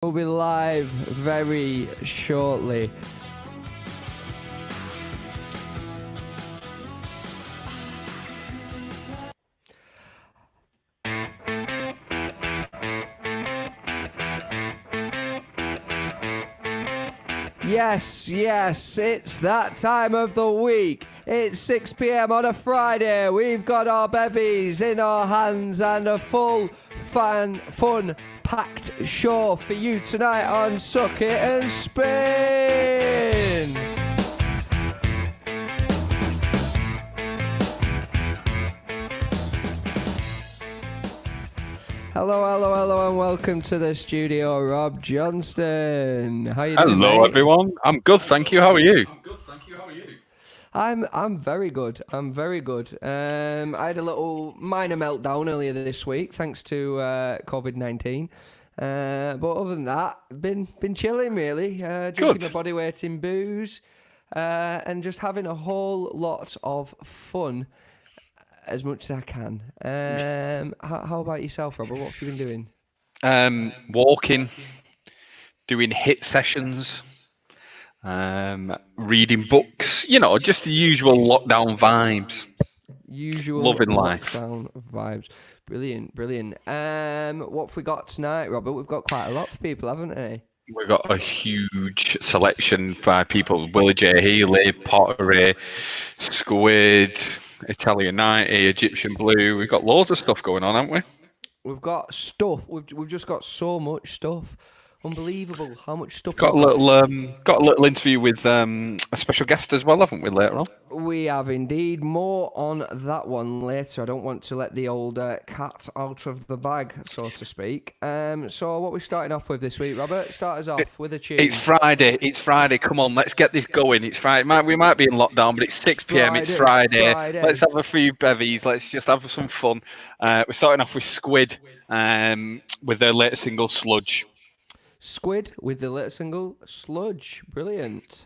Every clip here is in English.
We'll be live very shortly. Yes, it's that time of the week. It's 6 p.m. on a Friday. We've got our bevies in our hands and a full, fun-packed show for you tonight on Suck It and Spin. Hello, and welcome to the studio, Rob Johnston. How you doing, Hello, mate? everyone. I'm good, thank you. How are you? I'm very good. I had a little minor meltdown earlier this week, thanks to COVID-19. But other than that, been chilling really, drinking my body weight in booze, and just having a whole lot of fun. As much as I can. How about yourself, Robert? What have you been doing? Walking, doing hit sessions, reading books. You know, just the usual lockdown vibes. Loving life. Lockdown vibes. Brilliant. What have we got tonight, Robert? We've got quite a lot for people, haven't we? We've got a huge selection by people: Willie J. Healy, Pottery, Squid, Italian 90, Egyptian Blue. We've got loads of stuff going on, haven't we? We've got stuff. We've just got so much stuff. Unbelievable how much stuff got we've got a little interview with a special guest as well, haven't we, later on? We have indeed. More on that one later. I don't want to let the old cat out of the bag, so to speak. So what we're starting off with this week, Robert? Start us off with a tune. It's Friday. Come on, let's get this going. It's Friday. We might be in lockdown, but it's 6 p.m. It's Friday. Let's have a few bevies. Let's just have some fun. We're starting off with Squid with their latest single, Sludge. Squid with the latest single, Sludge. Brilliant.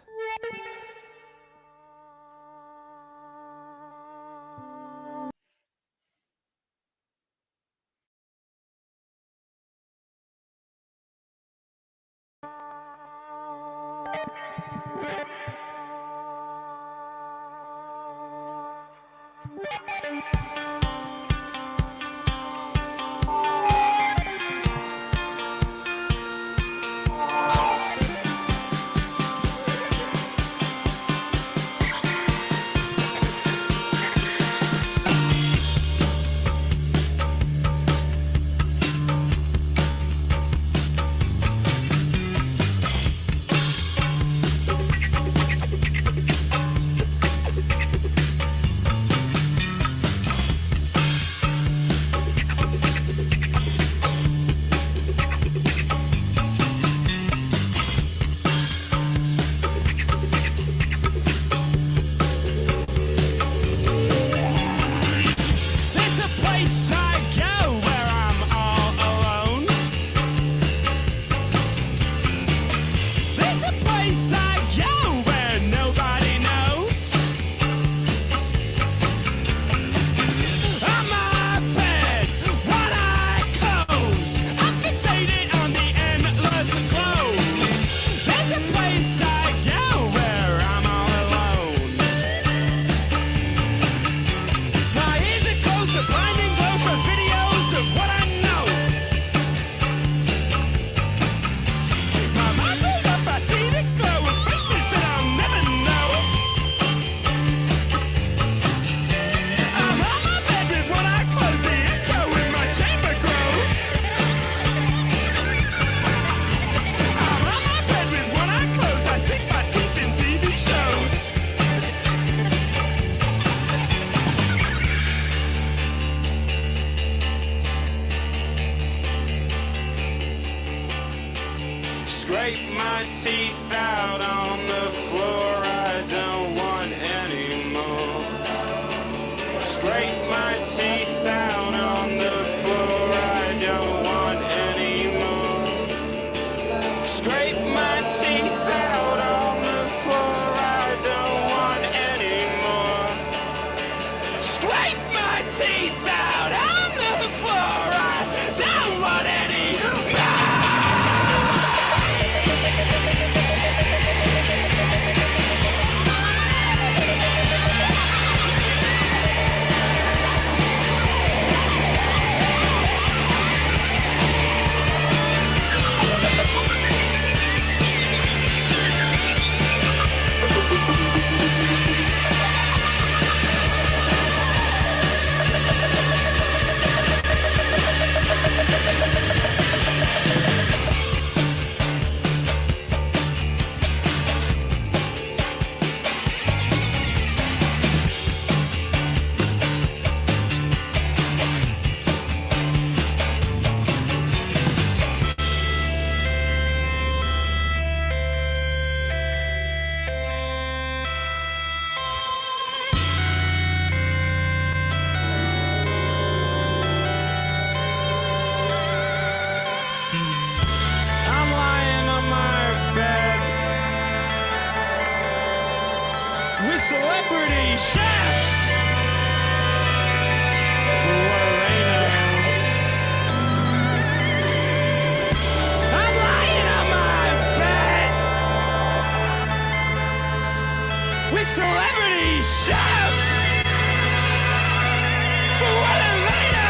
Scrape my teeth out on the floor, I don't want any more. Scrape my teeth out on the floor, I don't want any more. Scrape my teeth out on the floor, I don't want any more. Scrape my teeth out on the floor, I don't want any more. celebrity chefs. But what do they know? I'm lying on my bed with celebrity chefs. But what do they know?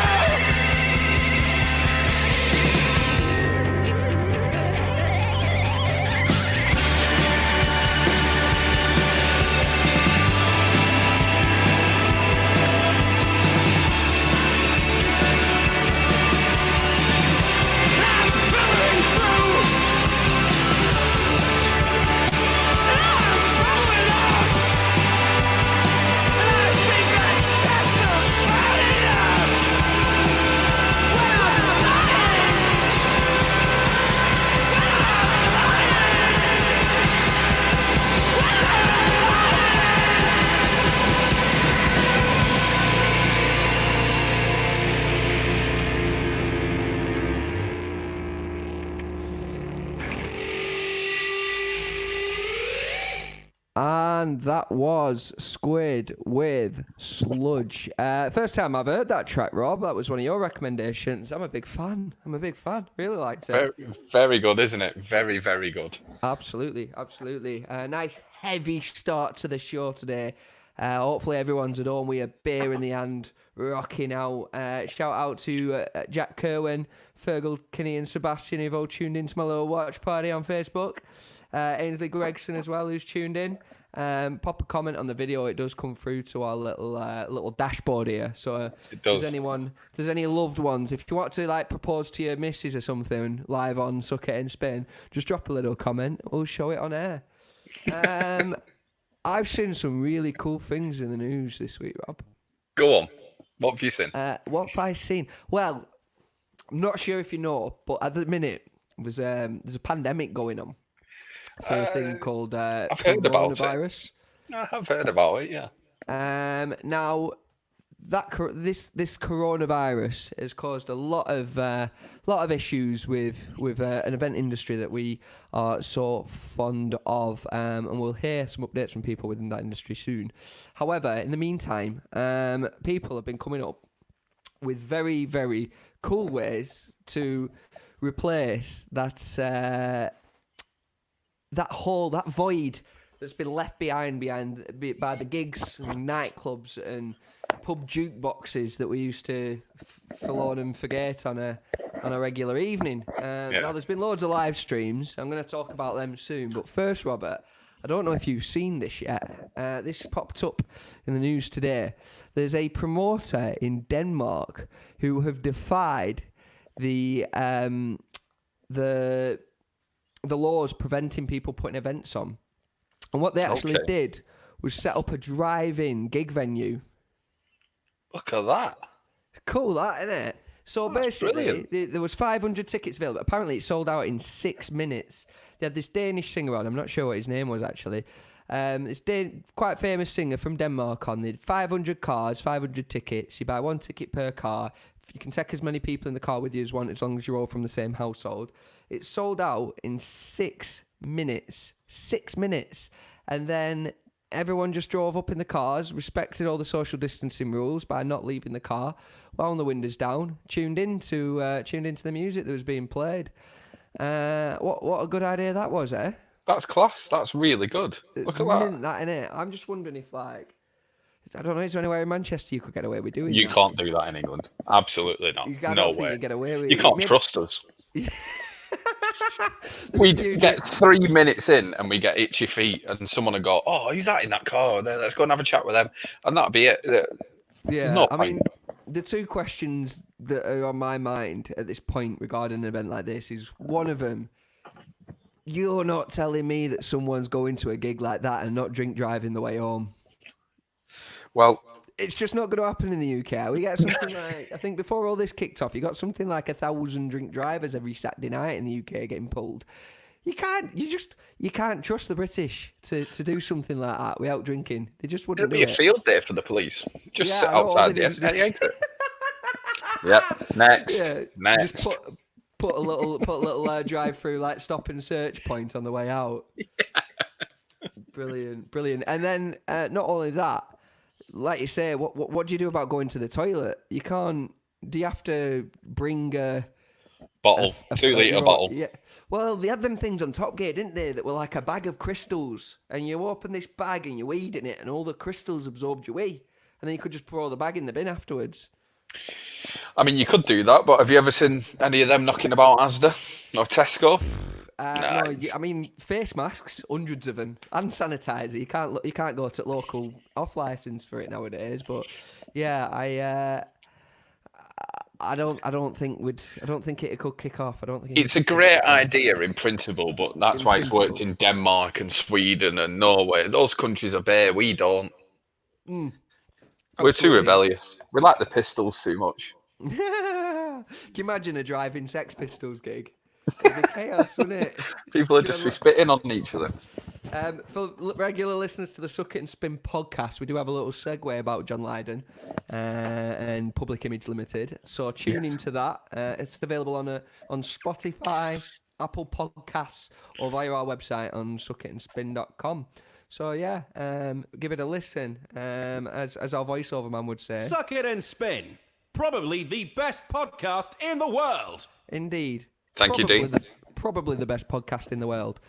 I'm filling through. And I'm throwing up. And I think that's just about enough. When I'm lying. When I'm lying. When I'm And that was Squid with Sludge. First time I've heard that track, Rob. That was one of your recommendations. I'm a big fan. Really liked it. Very, very good, isn't it? Very, very good. Absolutely. Nice heavy start to the show today. Hopefully everyone's at home with a beer in the hand, rocking out. Shout out to Jack Kerwin, Fergal Kinney and Sebastian who've all tuned into my little watch party on Facebook. Ainsley Gregson as well, who's tuned in. Pop a comment on the video. It does come through to our little dashboard here. So It does. if there's any loved ones, if you want to like propose to your missus or something live on Suck It in Spain, just drop a little comment. We'll show it on air. I've seen some really cool things in the news this week, Rob. Go on. What have you seen? What have I seen? Well, I'm not sure if you know, but at the minute there's a pandemic going on for a thing called I've heard about coronavirus. I have heard about it, yeah. Now that this coronavirus has caused a lot of issues with an event industry that we are so fond of, and we'll hear some updates from people within that industry soon. However, in the meantime, people have been coming up with very, very cool ways to replace that void that's been left behind by the gigs and nightclubs and pub jukeboxes that we used to forlorn and forget on a regular evening. Now there's been loads of live streams. I'm going to talk about them soon. But first, Robert, I don't know if you've seen this yet. This popped up in the news today. There's a promoter in Denmark who have defied the laws preventing people putting events on. And what they actually did was set up a drive-in gig venue. Look at that. Cool, that, isn't it? So basically, there was 500 tickets available. Apparently, it sold out in 6 minutes. They had this Danish singer on. I'm not sure what his name was, actually. This quite famous singer from Denmark on. They had 500 cars, 500 tickets. You buy one ticket per car. You can take as many people in the car with you as want, as long as you're all from the same household. It sold out in 6 minutes. 6 minutes. And then everyone just drove up in the cars, respected all the social distancing rules by not leaving the car, wound the windows down, tuned into the music that was being played. What a good idea that was, eh? That's class. That's really good. Look at that. That, innit? I'm just wondering if, like, I don't know, is there anywhere in Manchester you could get away with doing You that? can't do that in England. Absolutely not. No way. You get away with You it. can't trust us. We get 3 minutes in and we get itchy feet and someone will go, oh, who's that in that car? Let's go and have a chat with them. And that'll be it. Yeah, I mean, the two questions that are on my mind at this point regarding an event like this is, one of them, you're not telling me that someone's going to a gig like that and not drink driving the way home. Well, it's just not going to happen in the UK. We get something like, I think before all this kicked off, you got something like 1,000 drink drivers every Saturday night in the UK getting pulled. You can't trust the British to do something like that without drinking. They just wouldn't do it. It'll be a field day for the police. Just sit I know, outside the exit. Yep. Next. Yeah, Next. just put a little drive through like stop and search point on the way out. Brilliant. And then not only that, like you say, what do you do about going to the toilet? You can't. Do you have to bring a bottle, 2-litre bottle? Yeah. Well, they had them things on Top Gear, didn't they? That were like a bag of crystals, and you open this bag and you weed in it, and all the crystals absorbed your wee, and then you could just throw the bag in the bin afterwards. I mean, you could do that, but have you ever seen any of them knocking about Asda or Tesco? No, I mean face masks, hundreds of them, and sanitizer. You can't go to local off license for it nowadays. But yeah, I don't think it could kick off. I don't think it's a great idea in principle, but that's why it's worked in Denmark and Sweden and Norway. Those countries are bare. We don't. We're too rebellious. We like the Pistols too much. Can you imagine a driving Sex Pistols gig? It'd be chaos, wouldn't it? People would just be spitting on each other. For regular listeners to the Suck It and Spin podcast, we do have a little segue about John Lydon and Public Image Limited. So tune into that. It's available on Spotify, Apple Podcasts, or via our website on suckitandspin.com. So yeah, give it a listen. As our voiceover man would say, Suck It and Spin, probably the best podcast in the world. Indeed. Thank you, Dean. Probably the best podcast in the world.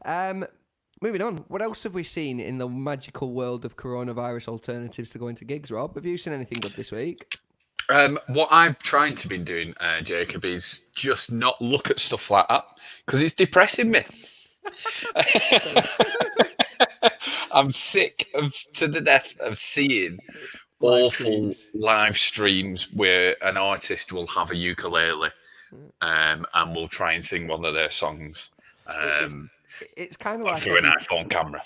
Moving on, what else have we seen in the magical world of coronavirus alternatives to going to gigs, Rob? Have you seen anything good this week? What I've tried to be doing, Jacob, is just not look at stuff like that because it's depressing me. I'm sick to the death of seeing awful live streams where an artist will have a ukulele and will try and sing one of their songs. It's kind of like through an iPhone camera.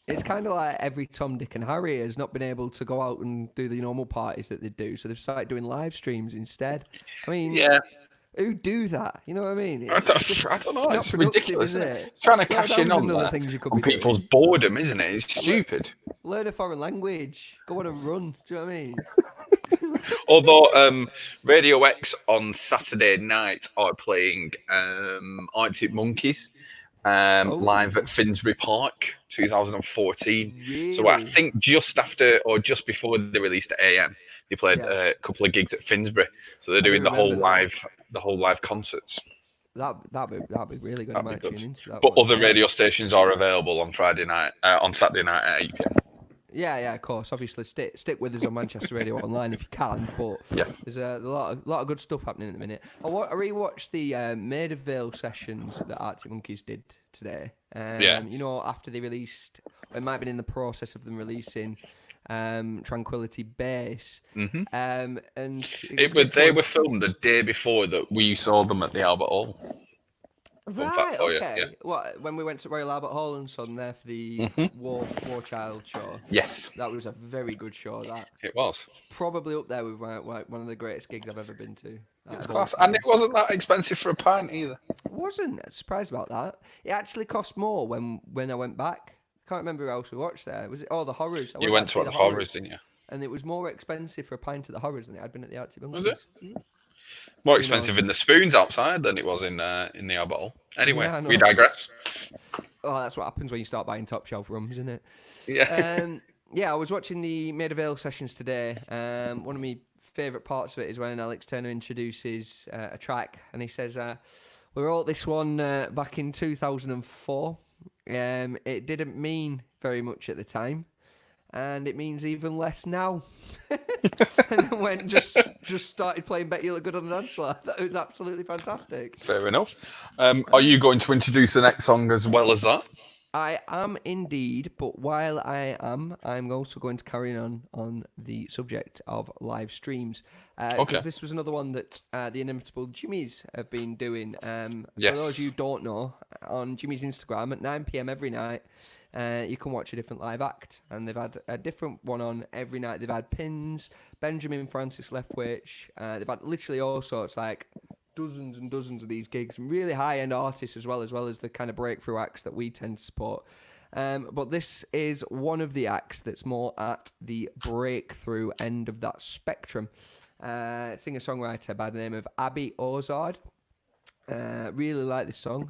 It's kind of like every Tom, Dick, and Harry has not been able to go out and do the normal parties that they do, so they've started doing live streams instead. I mean, who do that? You know what I mean? I don't know. It's ridiculous, isn't it? It's trying to cash in on that. On people's boredom, isn't it? It's stupid. Learn a foreign language. Go on a run. Do you know what I mean? Although Radio X on Saturday night are playing Arctic Monkeys live at Finsbury Park 2014. Really? So I think just after or just before they released AM, they played a couple of gigs at Finsbury. So they're doing the whole live concerts. That'd be really good. I might tune into that. But other radio stations are available on Saturday night at 8 p.m. Yeah, of course. Obviously, stick with us on Manchester Radio.Online if you can. But there's a lot of good stuff happening at the minute. I rewatched the Maid of Vale sessions that Arctic Monkeys did today. You know, after they released, it might have been in the process of them releasing Tranquility Base. And they were filmed the day before that we saw them at the Albert Hall. Right, okay. Yeah. What, when we went to Royal Albert Hall and Son there for the War Child show? Yes. That was a very good show, that. It was. Probably up there with one of the greatest gigs I've ever been to. It's class. And it wasn't that expensive for a pint either. It wasn't. I'm surprised about that. It actually cost more when I went back. I can't remember who else we watched there. Was it the Horrors? You went to the Horrors, didn't you? And it was more expensive for a pint at the Horrors than it had been at the Arctic Monkeys. Was it? More expensive in the Spoons outside than it was in the Albert Hall. Anyway, we digress. Oh, that's what happens when you start buying top shelf rums, isn't it? Yeah. I was watching the Maid of Vale sessions today. One of my favourite parts of it is when Alex Turner introduces a track and he says, we wrote this one back in 2004. It didn't mean very much at the time. And it means even less now. And then went just started playing Bet You Look Good on the Dance Floor. That was absolutely fantastic. Fair enough. Are you going to introduce the next song as well as that? I am indeed, but while I'm also going to carry on the subject of live streams. Because this was another one that the inimitable Jimmys have been doing. For those of you who don't know, on Jimmy's Instagram at 9 p.m. every night, you can watch a different live act, and they've had a different one on every night. They've had Pins, Benjamin Francis Leftwich. They've had literally all sorts, like dozens and dozens of these gigs, and really high-end artists as well as the kind of breakthrough acts that we tend to support. But this is one of the acts that's more at the breakthrough end of that spectrum. Singer-songwriter by the name of Abby Ozard. Really like this song,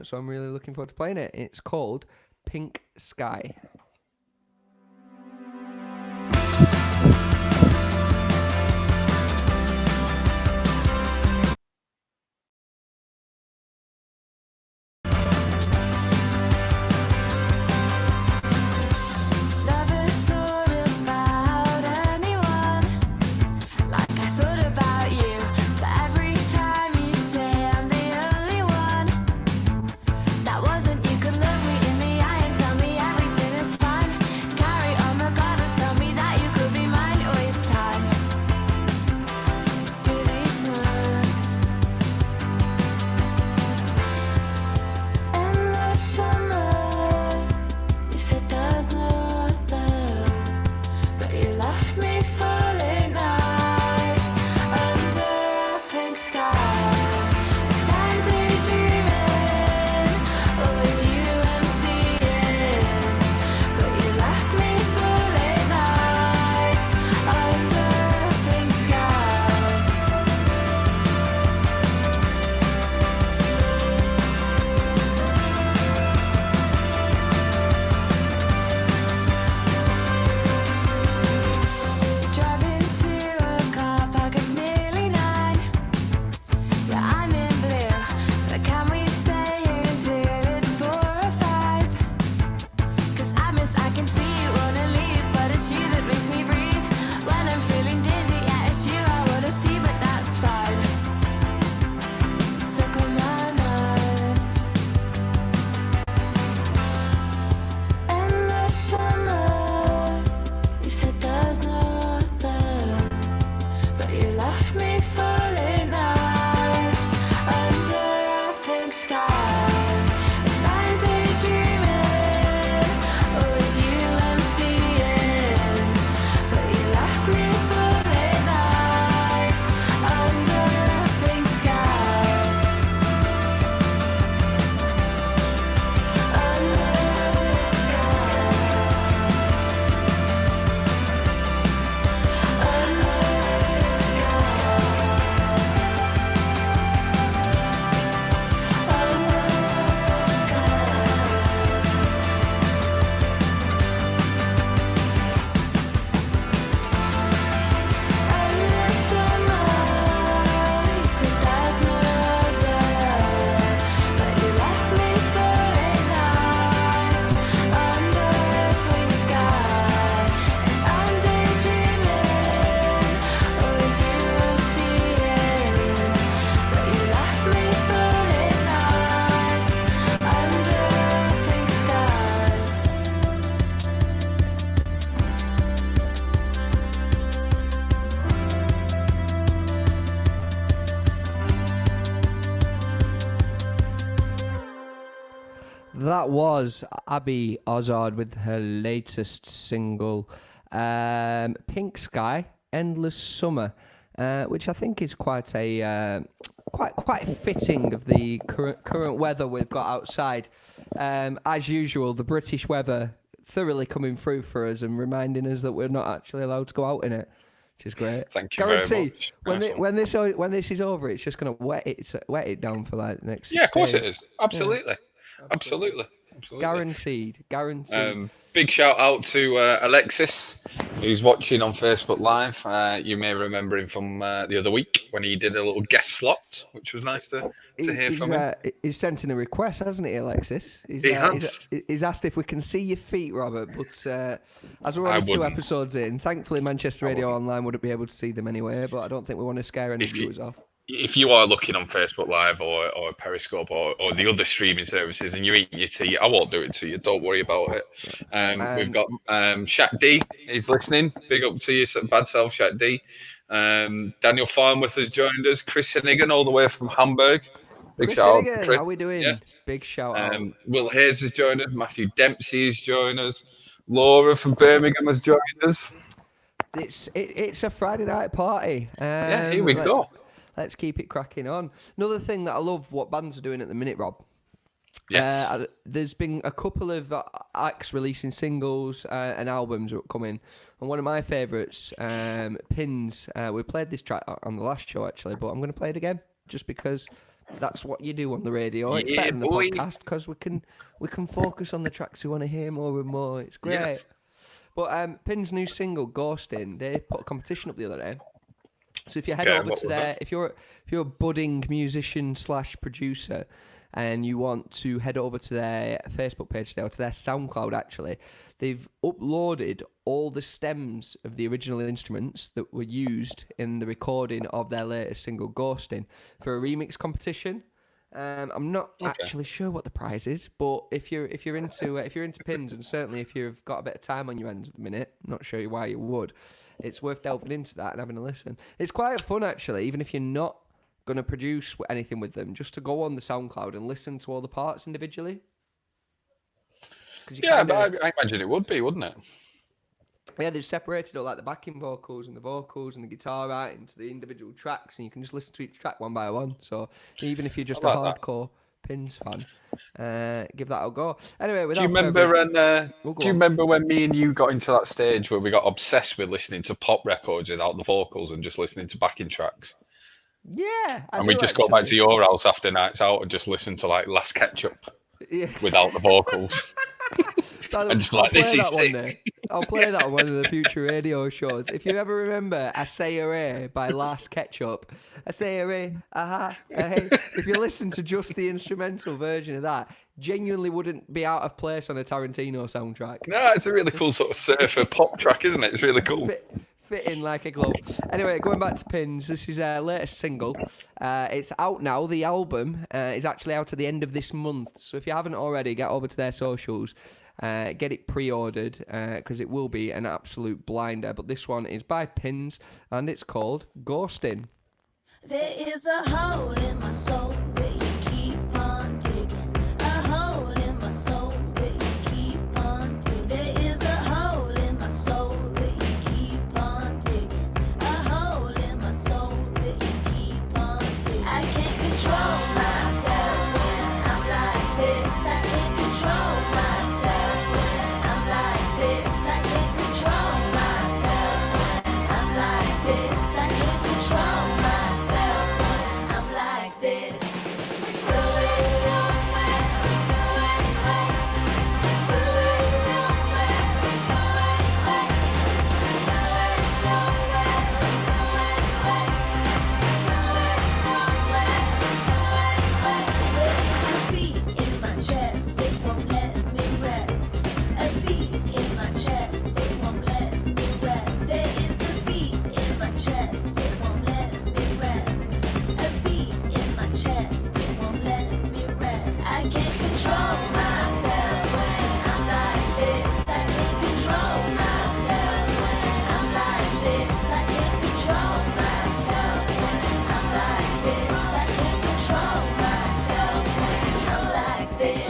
so I'm really looking forward to playing it. It's called Pink Sky. That was Abby Ozard with her latest single, Pink Sky, Endless Summer, which I think is quite fitting of the current weather we've got outside. As usual, the British weather thoroughly coming through for us and reminding us that we're not actually allowed to go out in it, which is great. Thank you very much. When this is over, it's just going to wet it down for like the next 6 days. Yeah, of course it is. Absolutely. Yeah. Absolutely. Guaranteed. Big shout out to Alexis, who's watching on Facebook Live. You may remember him from the other week when he did a little guest slot, which was nice to hear from him. He's sent in a request, hasn't he, Alexis? He has. He's asked if we can see your feet, Robert, but as we're only 2 episodes in, thankfully Manchester Radio.Online wouldn't be able to see them anyway, but I don't think we want to scare any viewers off. If you are looking on Facebook Live or Periscope or the other streaming services and you're eating your tea, I won't do it to you. Don't worry about it. We've got Shaq D is listening. Big up to you, bad self, Shaq D. Daniel Farnworth has joined us. Chris Hennigan all the way from Hamburg. Big shout out to Chris. How are we doing? Yes. Big shout out. Will Hayes has joined us. Matthew Dempsey has joined us. Laura from Birmingham has joined us. It's a Friday night party. Here we go. Let's keep it cracking on. Another thing that I love what bands are doing at the minute, Rob. Yes. There's been a couple of acts releasing singles and albums coming. And one of my favourites, Pins, we played this track on the last show, actually, but I'm going to play it again just because that's what you do on the radio. It's Yeah, better than the boy. podcast because we can focus on the tracks we want to hear more and more. It's great. Yes. But Pin's new single "Ghosting," they put a competition up the other day. So if you head Okay, over what to was their, that? if you're a budding musician / producer, and you want to head over to their Facebook page today, or to their SoundCloud actually, they've uploaded all the stems of the original instruments that were used in the recording of their latest single "Ghosting" for a remix competition. I'm not actually sure what the prize is, but if you're into pins, and certainly if you've got a bit of time on your hands at the minute, I'm not sure why you would. It's worth delving into that and having a listen. It's quite fun actually, even if you're not going to produce anything with them, just to go on the SoundCloud and listen to all the parts individually. Yeah, but I imagine it would be, wouldn't it? Yeah, they've separated all like the backing vocals and the guitar out into the individual tracks, and you can just listen to each track one by one. So even if you're just a hardcore Pins fan, give that a go. Anyway, do you remember when me and you got into that stage where we got obsessed with listening to pop records without the vocals and just listening to backing tracks? Yeah, and we just go back to your house after nights out and just listen to like Last Ketchup without the vocals. And just like, this is sick. I'll play that on one of the future radio shows. If you ever remember "I Say Hooray" by Last Ketchup, "I Say Hooray, aha, hey." If you listen to just the instrumental version of that, genuinely wouldn't be out of place on a Tarantino soundtrack. No, it's a really cool sort of surfer pop track, isn't it? It's really cool. Fit in like a glove. Anyway, going back to Pins, this is our latest single. It's out now. The album is actually out at the end of this month. So if you haven't already, get over to their socials. Get it pre-ordered because it will be an absolute blinder. But this one is by Pins and it's called "Ghosting." There is a hole in my soul that you keep on digging. A hole in my soul that you keep on digging. There is a hole in my soul that you keep on digging. A hole in my soul that you keep on digging. I can't control myself when I'm like this. I can't control myself when I'm like this. I can't control myself when I'm like this. I can't control myself when I'm like this. There is a beat in my chest, it won't let me rest. A beat in my chest, it won't let me rest. There is a beat in my chest, it won't let me rest. A beat in my chest, it won't let me rest. I can't control myself when I'm like this. I can't control myself when I'm like this. I can't control myself when I'm like this. I can't control myself when I'm like this.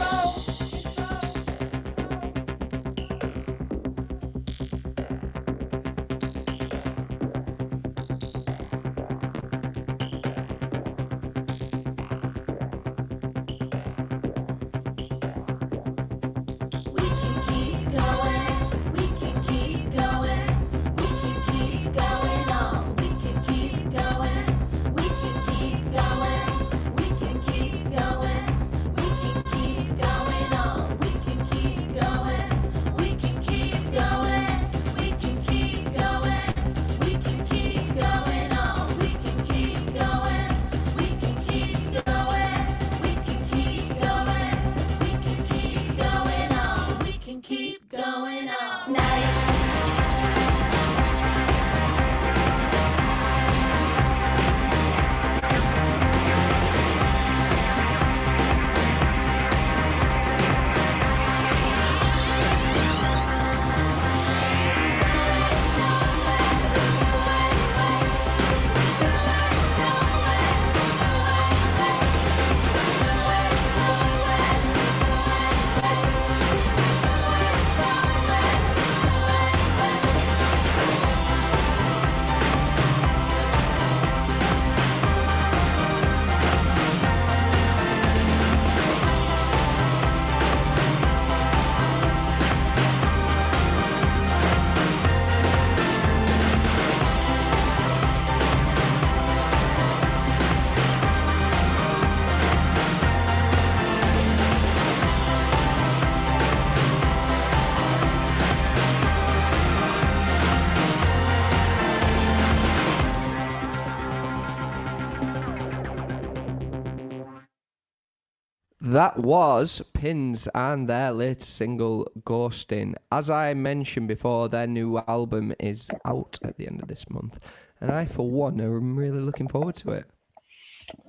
That was Pins and their latest single, Ghosting. As I mentioned before, their new album is out at the end of this month. And I, for one, am really looking forward to it.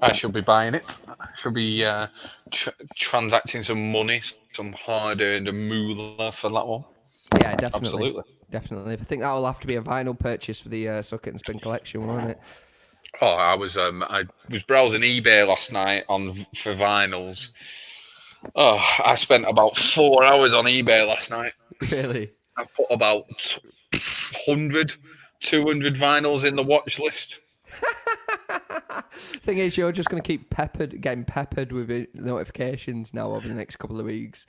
I should be buying it. Should be transacting some money, some hard-earned moolah for that one. Yeah, definitely. Absolutely. Definitely. I think that will have to be a vinyl purchase for the Suck It and Spin collection, won't it? Oh, I was browsing eBay last night for vinyls. Oh, I spent about 4 hours on eBay last night. Really? I put about 100, 200 vinyls in the watch list. Thing is, you're just going to keep getting peppered with notifications now over the next couple of weeks.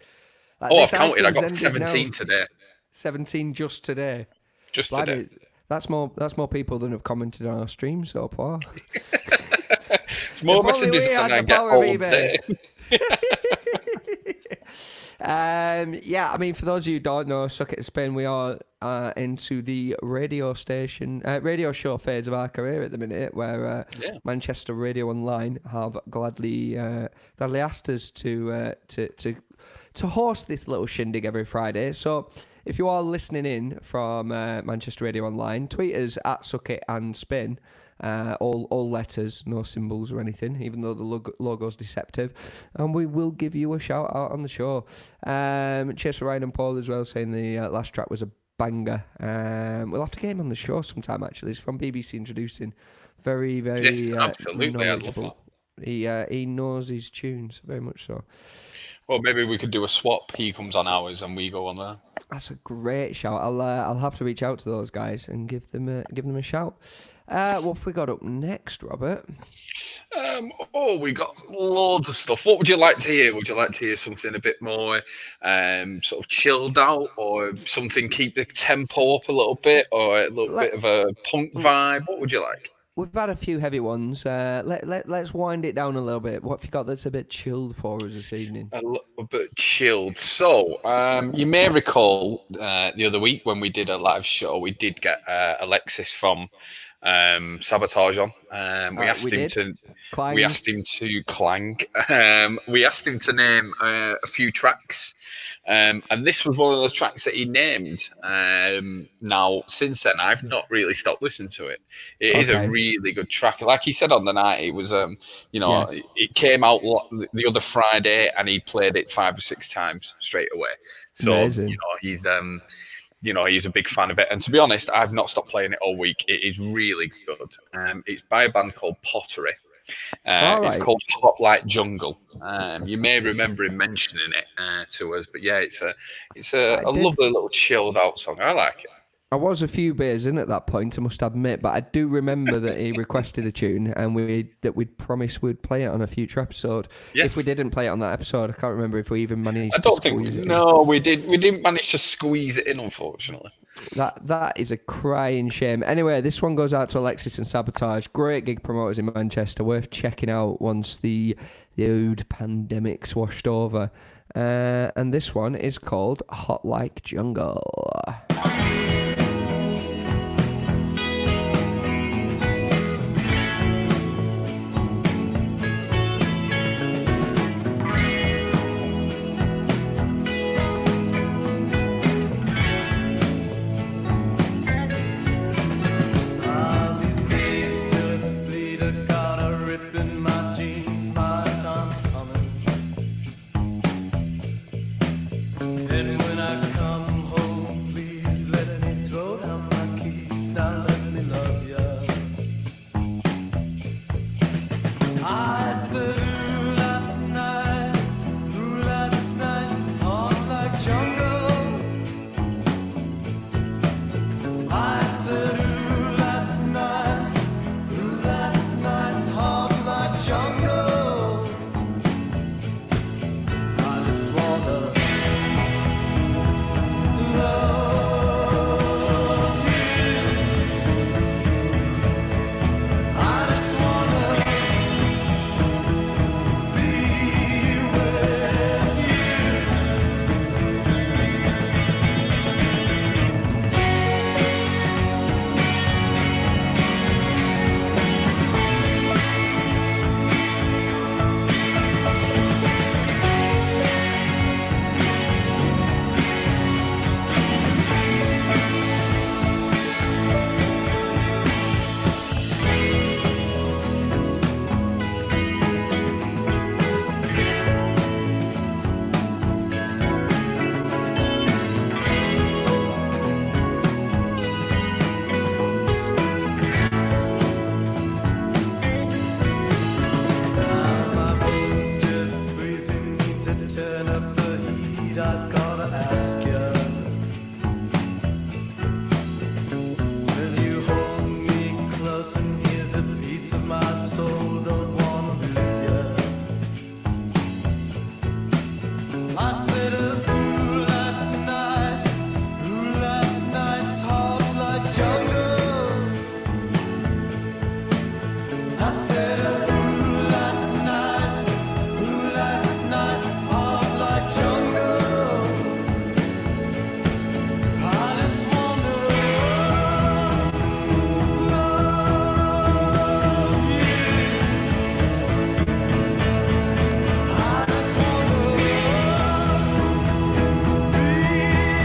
Like, I've counted. I got 17 now. today. 17 just today. Just today. That's more people than have commented on our stream so far. It's more messages than I get all day. Yeah, I mean, for those of you who don't know, Suck It and Spin, we are into the radio show phase of our career at the minute, where Manchester Radio.Online have gladly asked us to host this little shindig every Friday. So if you are listening in from Manchester Radio Online, tweet us at Suck It and Spin. All letters, no symbols or anything, even though the logo's deceptive, and we will give you a shout out on the show. Cheers for Ryan and Paul as well, saying the last track was a banger. We'll have to get him on the show sometime, actually. He's from BBC Introducing. Very, very yes, absolutely. knowledgeable. He knows his tunes, very much so. Well, maybe we could do a swap. He comes on ours and we go on there. That's a great shout. I'll have to reach out to those guys and give them a shout. What have we got up next, Robert? We got loads of stuff. What would you like to hear? Would you like to hear something a bit more sort of chilled out, or something keep the tempo up a little bit, or a little bit of a punk vibe? What would you like? We've had a few heavy ones. Let's wind it down a little bit. What have you got that's a bit chilled for us this evening? A little bit chilled. So, you may recall the other week when we did a live show, we did get Alexis from Sabotage on. We asked him to Clang. We asked him to name a few tracks, and this was one of those tracks that he named. Now, since then, I've not really stopped listening to it. It is a really good track. Like he said on the night, it was it came out the other Friday, and he played it 5 or 6 times straight away. So amazing. He's he's a big fan of it. And to be honest, I've not stopped playing it all week. It is really good. It's by a band called Pottery. It's called Hot Like Jungle. You may remember him mentioning it to us, but yeah, it's a lovely little chilled out song. I like it. I was a few beers in at that point, I must admit, but I do remember that he requested a tune and we'd promised we'd play it on a future episode. Yes. If we didn't play it on that episode, I can't remember if we even managed to squeeze it in. No, we didn't manage to squeeze it in, unfortunately. That is a crying shame. Anyway, this one goes out to Alexis and Sabotage. Great gig promoters in Manchester, worth checking out once the old pandemic's washed over. And this one is called Hot Like Jungle. And when I come home, please let me I gotta ask you. Will you hold me close and here's a piece of my soul, don't wanna lose you. I said, ooh, that's nice, hard like jungle. I said, ooh, that's nice, hard like jungle. I just wanna love you. I just wanna be with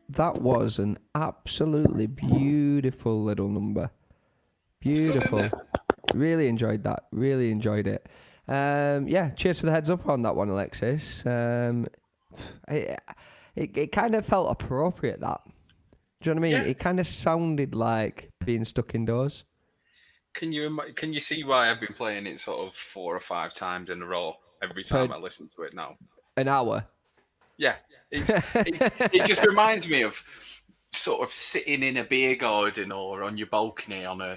That was an absolutely beautiful little number. Beautiful. Really enjoyed that. Really enjoyed it. Yeah, cheers for the heads up on that one, Alexis. It kind of felt appropriate, that. Do you know what I mean? Yeah. It kind of sounded like being stuck indoors. Can you see why I've been playing it sort of 4 or 5 times in a row every time I listen to it now? An hour. Yeah, it just reminds me of sort of sitting in a beer garden or on your balcony on a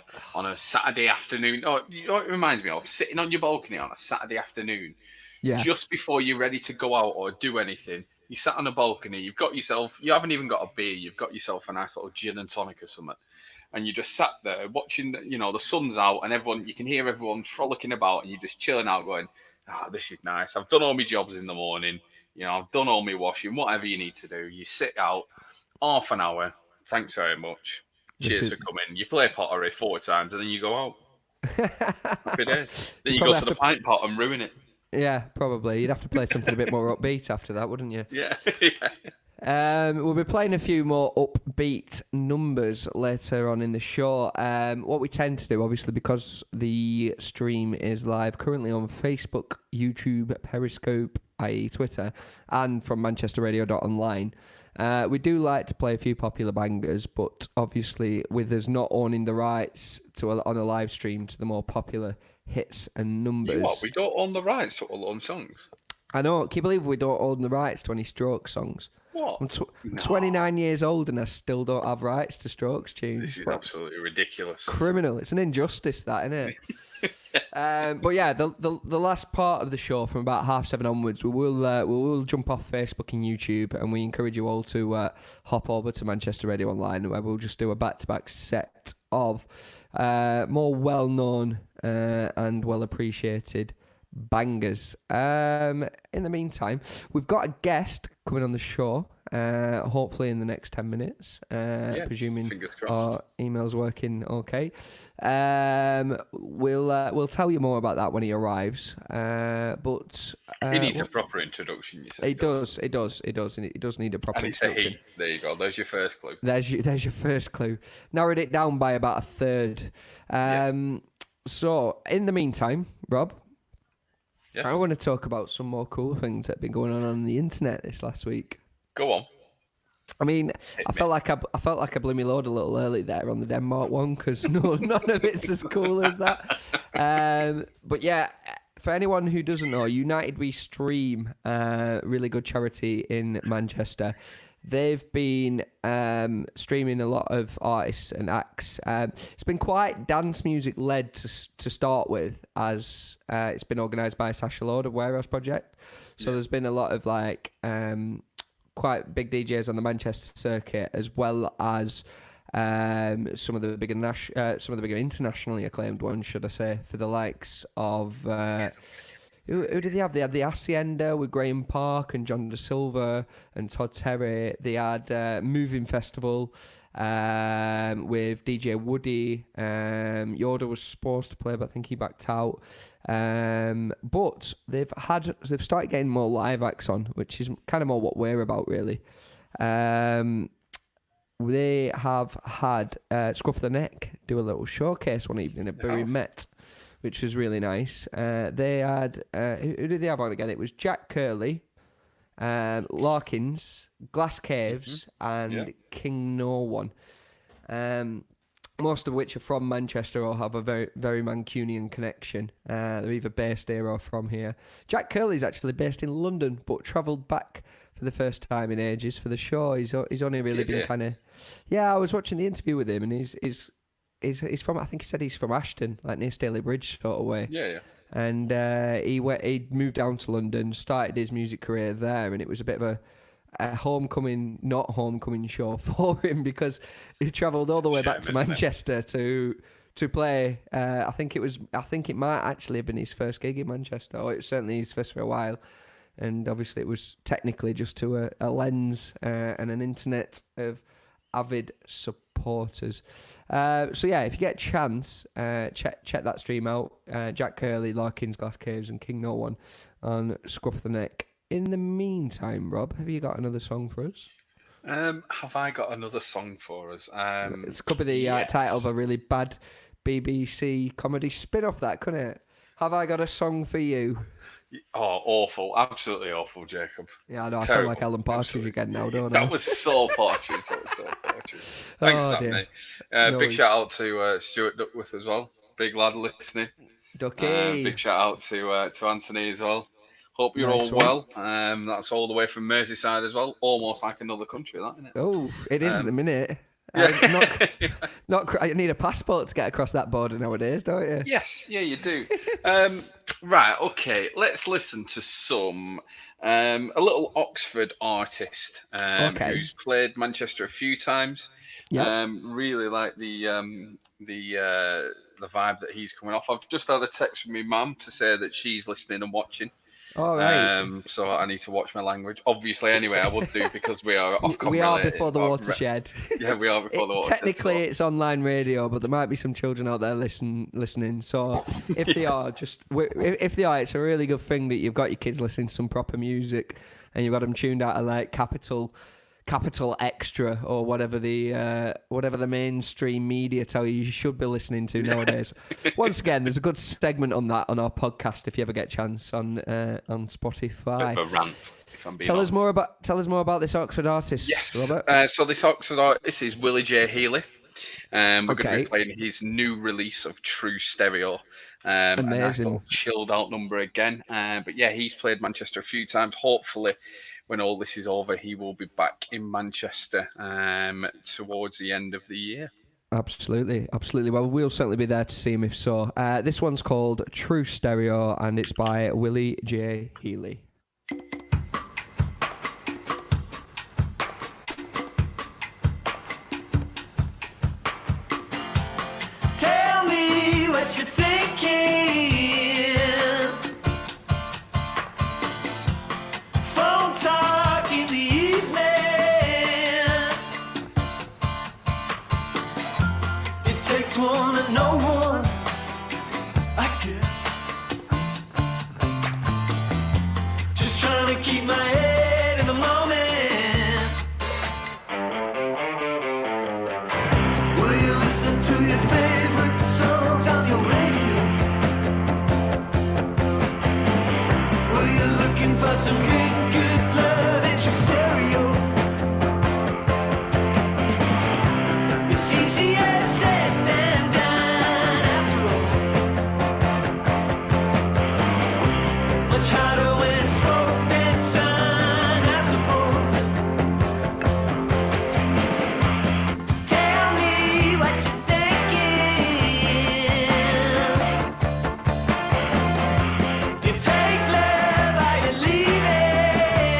Saturday afternoon. Oh, you know what it reminds me of? Sitting on your balcony on a Saturday afternoon, Yeah. just before you're ready to go out or do anything. You sat on a balcony. You haven't even got a beer. You've got yourself a nice little gin and tonic or something. And you just sat there watching, the sun's out and you can hear everyone frolicking about and you're just chilling out going, this is nice. I've done all my jobs in the morning. I've done all my washing, whatever you need to do. You sit out half an hour. Thanks very much. Cheers for coming. You play pottery 4 times and then you go out. Happy days. Then you go to the pint pot and ruin it. Yeah, probably. You'd have to play something a bit more upbeat after that, wouldn't you? Yeah. We'll be playing a few more upbeat numbers later on in the show. What we tend to do, obviously, because the stream is live currently on Facebook, YouTube, Periscope, i.e. Twitter, and from ManchesterRadio.Online, we do like to play a few popular bangers, but obviously with us not owning the rights on a live stream to the more popular hits and numbers. We don't own the rights to all own songs. I know. Can you believe we don't own the rights to any Strokes songs? What? I'm 29 years old and I still don't have rights to Strokes tunes. This is absolutely ridiculous. Criminal. It's an injustice, that, isn't it? But yeah, the last part of the show from about 7:30 onwards, we will jump off Facebook and YouTube, and we encourage you all to hop over to Manchester Radio Online, where we'll just do a back-to-back set of more well-known and well-appreciated bangers. In the meantime, we've got a guest coming on the show, hopefully in the next 10 minutes, presuming our email's working okay. We'll tell you more about that when he arrives, but he needs a proper introduction, you said. He does need a proper introduction. He. There you go, there's your first clue. There's your first clue. Narrowed it down by about a third. So in the meantime, Rob, yes. I want to talk about some more cool things that have been going on the internet this last week. Go on. I mean, I felt like I blew my load a little early there on the Denmark one because none of it's as cool as that. But yeah, for anyone who doesn't know, United We Stream, really good charity in Manchester. They've been streaming a lot of artists and acts. It's been quite dance music led to start with, as it's been organised by Sasha Lord of Warehouse Project. So there's been a lot of quite big DJs on the Manchester circuit, as well as some of the bigger internationally acclaimed ones, should I say, for the likes of who did they have? They had the Hacienda with Graham Park and John Da Silva and Todd Terry. They had Moving Festival with DJ Woody. Yoda was supposed to play, but I think he backed out. But they've started getting more live acts on, which is kind of more what we're about, really. They have had Scruff the Neck do a little showcase one evening at Bury Met, which was really nice. They had who did they have on again? It was Jack Curley, Larkins, Glass Caves, and King No One. Most of which are from Manchester or have a very, very Mancunian connection. They're either based here or from here. Jack Curley's actually based in London, but travelled back for the first time in ages for the show. He's only really been kind of... Yeah, I was watching the interview with him, and he's from... I think he said he's from Ashton, like near Staley Bridge sort of way. Yeah. And he moved down to London, started his music career there, and it was a bit of a not homecoming show for him, because he travelled all the way back to Manchester to play. I think it might actually have been his first gig in Manchester, or it was certainly his first for a while. And obviously it was technically just to a lens and an internet of avid supporters. So yeah, if you get a chance, check that stream out. Jack Curley, Larkins, Glass Caves, and King No One on Scruff the Neck. In the meantime, Rob, have you got another song for us? Have I got another song for us? It could be the title of a really bad BBC comedy spin-off, that, couldn't it? Have I got a song for you? Oh, awful. Absolutely awful, Jacob. Yeah, I know. I Terrible. sound like Alan Partridge again now, don't I? That was so Partridge. Thanks for that, mate. Big shout out to Stuart Duckworth as well. Big lad listening. Ducky. Big shout out to Anthony as well. Hope you're all well. That's all the way from Merseyside as well. Almost like another country, that, isn't it? Oh, it is at the minute. I need a passport to get across that border nowadays, don't you? Yes, yeah, you do. Right, okay. Let's listen to some a little Oxford artist who's played Manchester a few times. Yep. Really like the vibe that he's coming off. I've just had a text from my mum to say that she's listening and watching. All right. So I need to watch my language. Obviously, anyway, I would do, because we are Ofcom We are related. before the watershed. Yeah, we are before the watershed. Technically, it's online radio, but there might be some children out there listening. So if they are, it's a really good thing that you've got your kids listening to some proper music, and you've got them tuned out of like Capital Extra or whatever the mainstream media tell you should be listening to nowadays. Once again, there's a good segment on that on our podcast if you ever get a chance on Spotify. Bit of a rant, if I'm being Tell us honest. more about this Oxford artist. Yes. Robert. So this Oxford artist is Willie J. Healy. We're going to be playing his new release of True Stereo. Amazing. A nice little chilled out number again. But yeah, he's played Manchester a few times. Hopefully, when all this is over, he will be back in Manchester towards the end of the year. Absolutely. Well, we'll certainly be there to see him if so. This one's called True Stereo, and it's by Willie J. Healy. Tell me what you're thinking. Phone talk in the evening. It takes one to know one, I guess. Just trying to keep my head in the moment. Will you listen to your favorite songs on your radio? Were you looking for some good love in your stereo? It's easier said than done after all. Much harder when it's smoke and sun, I suppose. Tell me what you're thinking. You take love, or you leave it.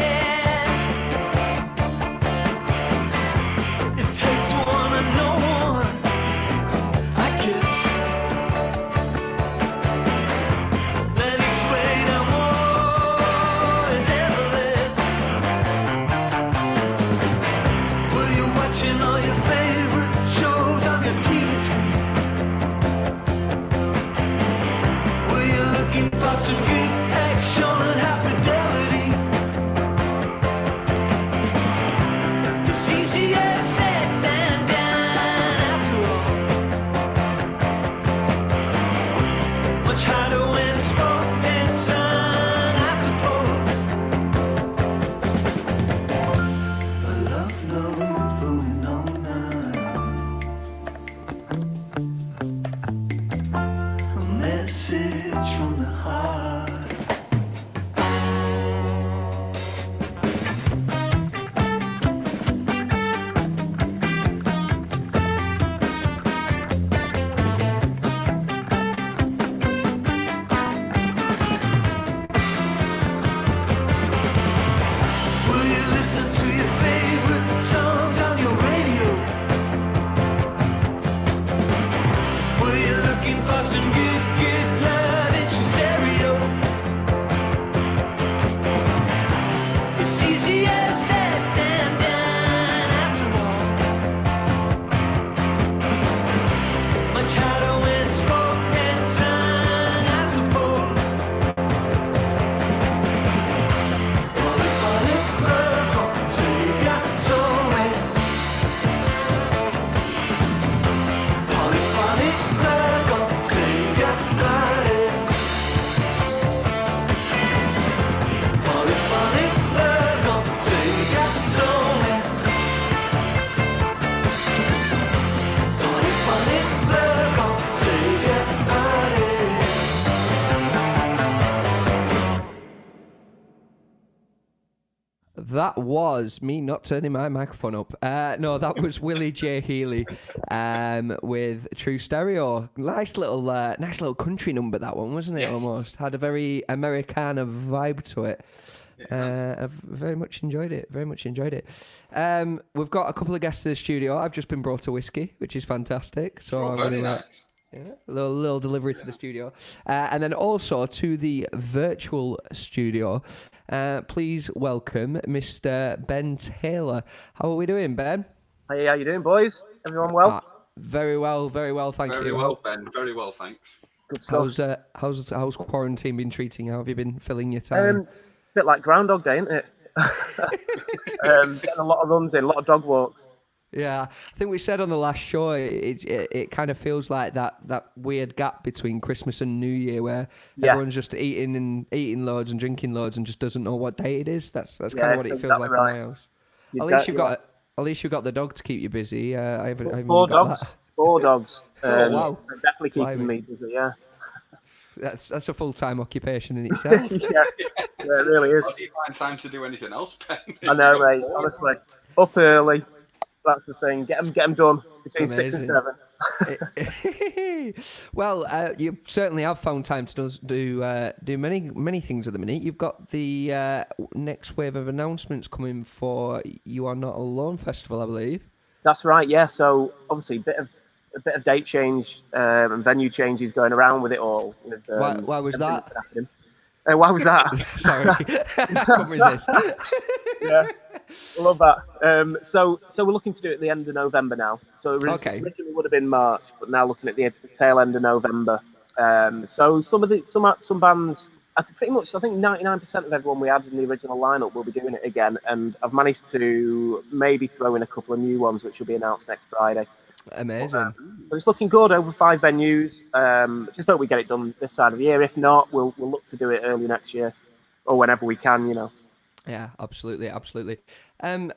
that was me not turning my microphone up. No, that was Willie J. Healy with True Stereo. Nice little country number, that one, wasn't it? Yes. Almost had a very Americana vibe to it. I've very much enjoyed it. We've got a couple of guests in the studio. I've just been brought a whiskey, which is fantastic. So Very nice. Yeah, a little delivery to the studio. And then also to the virtual studio. Please welcome Mr. Ben Taylor. How are we doing, Ben? Hey, how you doing, boys? Everyone well? Very well, thank you. Very well, Ben. Very well, thanks. Good stuff. How's quarantine been treating you? How have you been filling your time? Bit like Groundhog Day, isn't it? Getting a lot of runs in, a lot of dog walks. Yeah, I think we said on the last show, it kind of feels like that weird gap between Christmas and New Year where everyone's just eating loads and drinking loads and just doesn't know what day it is. That's kind of what it feels like in my house. At least you've got the dog to keep you busy. I haven't Four got dogs. that. 4 dogs. Oh, wow. They're definitely keeping Blimey. me busy, yeah. That's a full-time occupation in itself. Yeah, it really is. How do you find time to do anything else, Ben? I know, mate. Honestly, up early. That's the thing. Get them done between Amazing. 6 and 7. Well, you certainly have found time to do many things at the minute. You've got the next wave of announcements coming for You Are Not Alone Festival, I believe. That's right. Yeah. So obviously, a bit of date change and venue changes going around with it all. With, Why was that? Why was that? Sorry, I couldn't resist. Yeah, I love that. So we're looking to do it at the end of November now. So originally would have been March, but now looking at the tail end of November. So some bands, I think 99% of everyone we had in the original lineup will be doing it again, and I've managed to maybe throw in a couple of new ones, which will be announced next Friday. Amazing. But it's looking good. Over 5 venues. Just hope we get it done this side of the year. If not, we'll look to do it early next year or whenever we can. You know. Yeah, absolutely. I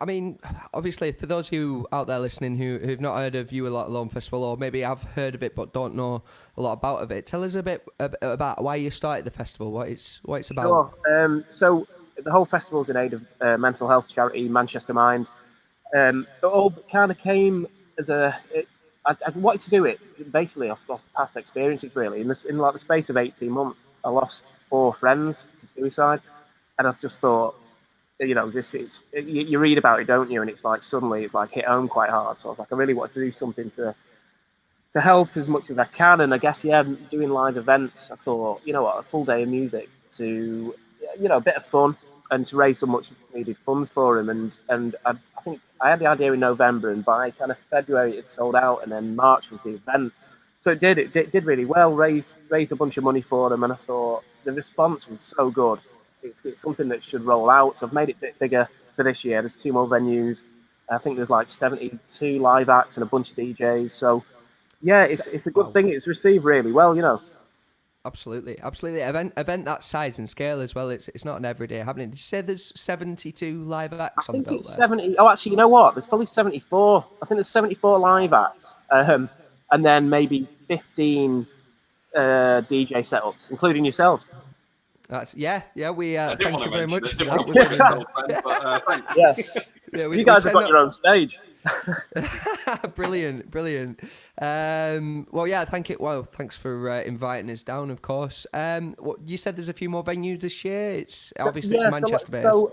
mean, obviously, for those of you out there listening who've not heard of You Are Not Alone Festival, or maybe have heard of it but don't know a lot about it, tell us a bit about why you started the festival, what it's about. Sure. So the whole festival's in aid of mental health charity Manchester Mind. It all kind of came as I wanted to do it basically off past experiences. Really, in like the space of 18 months, I lost 4 friends to suicide, and I just thought, you know, you read about it, don't you? And it's like suddenly it's like hit home quite hard. So I was like, I really want to do something to help as much as I can. And I guess doing live events, I thought, you know what, a full day of music to, you know, a bit of fun and to raise some much needed funds for him. And I think I had the idea in November, and by kind of February it sold out, and then March was the event. So it did really well, raised a bunch of money for them, and I thought the response was so good. It's something that should roll out. So I've made it a bit bigger for this year. There's 2 more venues. I think there's like 72 live acts and a bunch of DJs. So yeah, it's a good thing. It's received really well, you know. Absolutely. Event that size and scale as well. It's not an everyday happening. Did you say there's 72 live acts on the bill there? I think it's 70. Oh, actually, you know what? There's probably 74. I think there's 74 live acts, and then maybe 15 DJ setups, including yourselves. That's We thank you very much for that. Thanks. Yeah, you guys have got your own stage. Brilliant. Well, yeah, thanks for inviting us down, of course. You said there's a few more venues this year. It's obviously it's Manchester based. So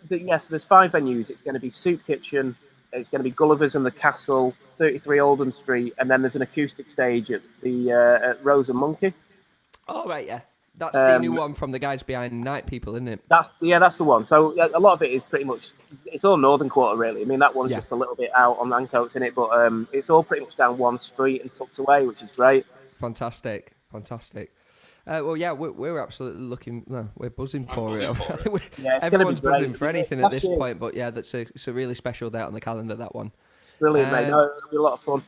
there's 5 venues. It's going to be Soup Kitchen, it's going to be Gulliver's and the Castle, 33 Oldham Street, and then there's an acoustic stage at the at Rose and Monkey. Oh right, yeah. That's the new one from the guys behind Night People, isn't it? That's the one. So a lot of it is pretty much, it's all Northern Quarter really. I mean, that one's just a little bit out on Ancoats in it, but it's all pretty much down one street and tucked away, which is great. Fantastic. Well, yeah, we're absolutely we're buzzing for it. I think everyone's buzzing for anything at this point, but yeah, it's a really special date on the calendar, that one. Brilliant, mate. No, it'll be a lot of fun.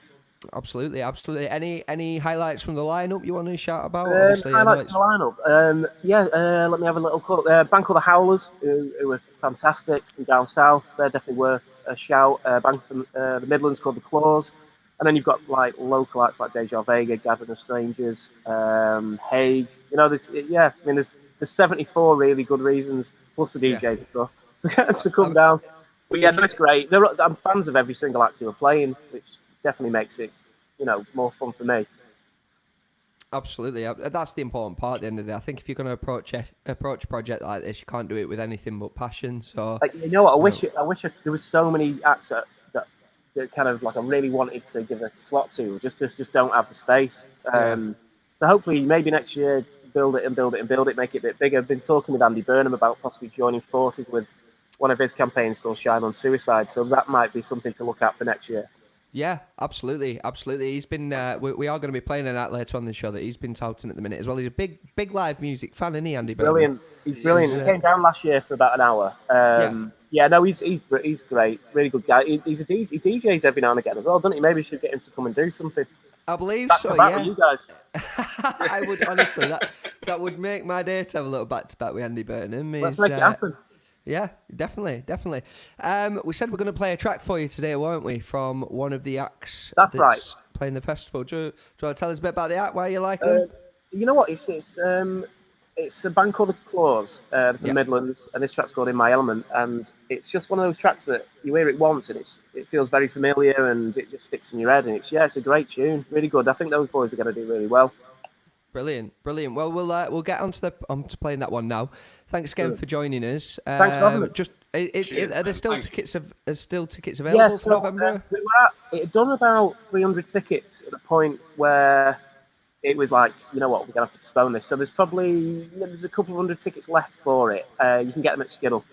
Absolutely. Any highlights from the lineup you want to shout about? Highlights from the lineup. Let me have a little call. A band called the Howlers, who were fantastic from down south. They're definitely worth a shout. A band from the Midlands called the Claws, and then you've got like local acts like Deja Vega, Gathering of Strangers, Hague. You know, there's 74 really good reasons plus the DJ stuff. to come down. But yeah, that's great. I'm fans of every single act who are playing, which definitely makes it, more fun for me. Absolutely, that's the important part. At the end of the day, I think if you're going to approach a project like this, you can't do it with anything but passion. So, you know what? I wish there was so many acts that kind of like I really wanted to give a slot to, just don't have the space. So hopefully, maybe next year, build it, make it a bit bigger. I've been talking with Andy Burnham about possibly joining forces with one of his campaigns called Shine on Suicide. So that might be something to look at for next year. Yeah, absolutely. He's been. We are going to be playing an act later on the show that he's been touting at the minute as well. He's a big live music fan, isn't he, Andy Burnham? Brilliant. He's brilliant. He came down last year for about an hour. He's great. Really good guy. He's a DJ. He DJs every now and again as well, doesn't he? Maybe we should get him to come and do something. I believe back so. To back yeah. with you guys. I would honestly. That would make my day to have a little back to back with Andy Burnham. Let's make it happen. Yeah, definitely. We said we're going to play a track for you today, weren't we? From one of the acts that's right. Playing the festival. Do you want to tell us a bit about the act? Why you like them? You know what? It's a band called The Claws from the Midlands, and this track's called In My Element. And it's just one of those tracks that you hear it once, and it feels very familiar, and it just sticks in your head. And it's a great tune, really good. I think those boys are going to do really well. Brilliant. Well, we'll get onto playing that one now. Thanks again for joining us. Thanks for having me. Are there still tickets available for November? It had done about 300 tickets at a point where it was like, you know what, we're going to have to postpone this. So there's a couple of hundred tickets left for it. You can get them at Skiddle.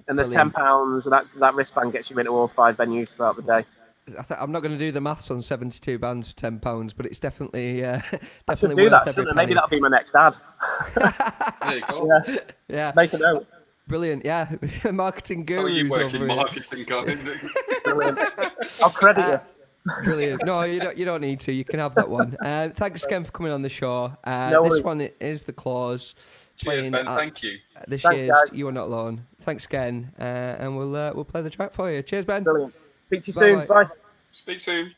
And they're £10, and that wristband gets you into all 5 venues throughout the day. I'm not going to do the maths on 72 bands for £10, but it's definitely definitely worth every penny. Maybe that'll be my next ad. There you go. Yeah. Make a note. Brilliant. Yeah, marketing gurus. So you work over in marketing, Brilliant. I'll credit you. Brilliant. No, you don't need to. You can have that one. Thanks again for coming on the show. This one is The Claws. Cheers, Ben. Thank you. This Thanks, year's guys. You Are Not Alone. Thanks again, and we'll play the track for you. Cheers, Ben. Brilliant. Speak to you soon. Bye. Speak soon.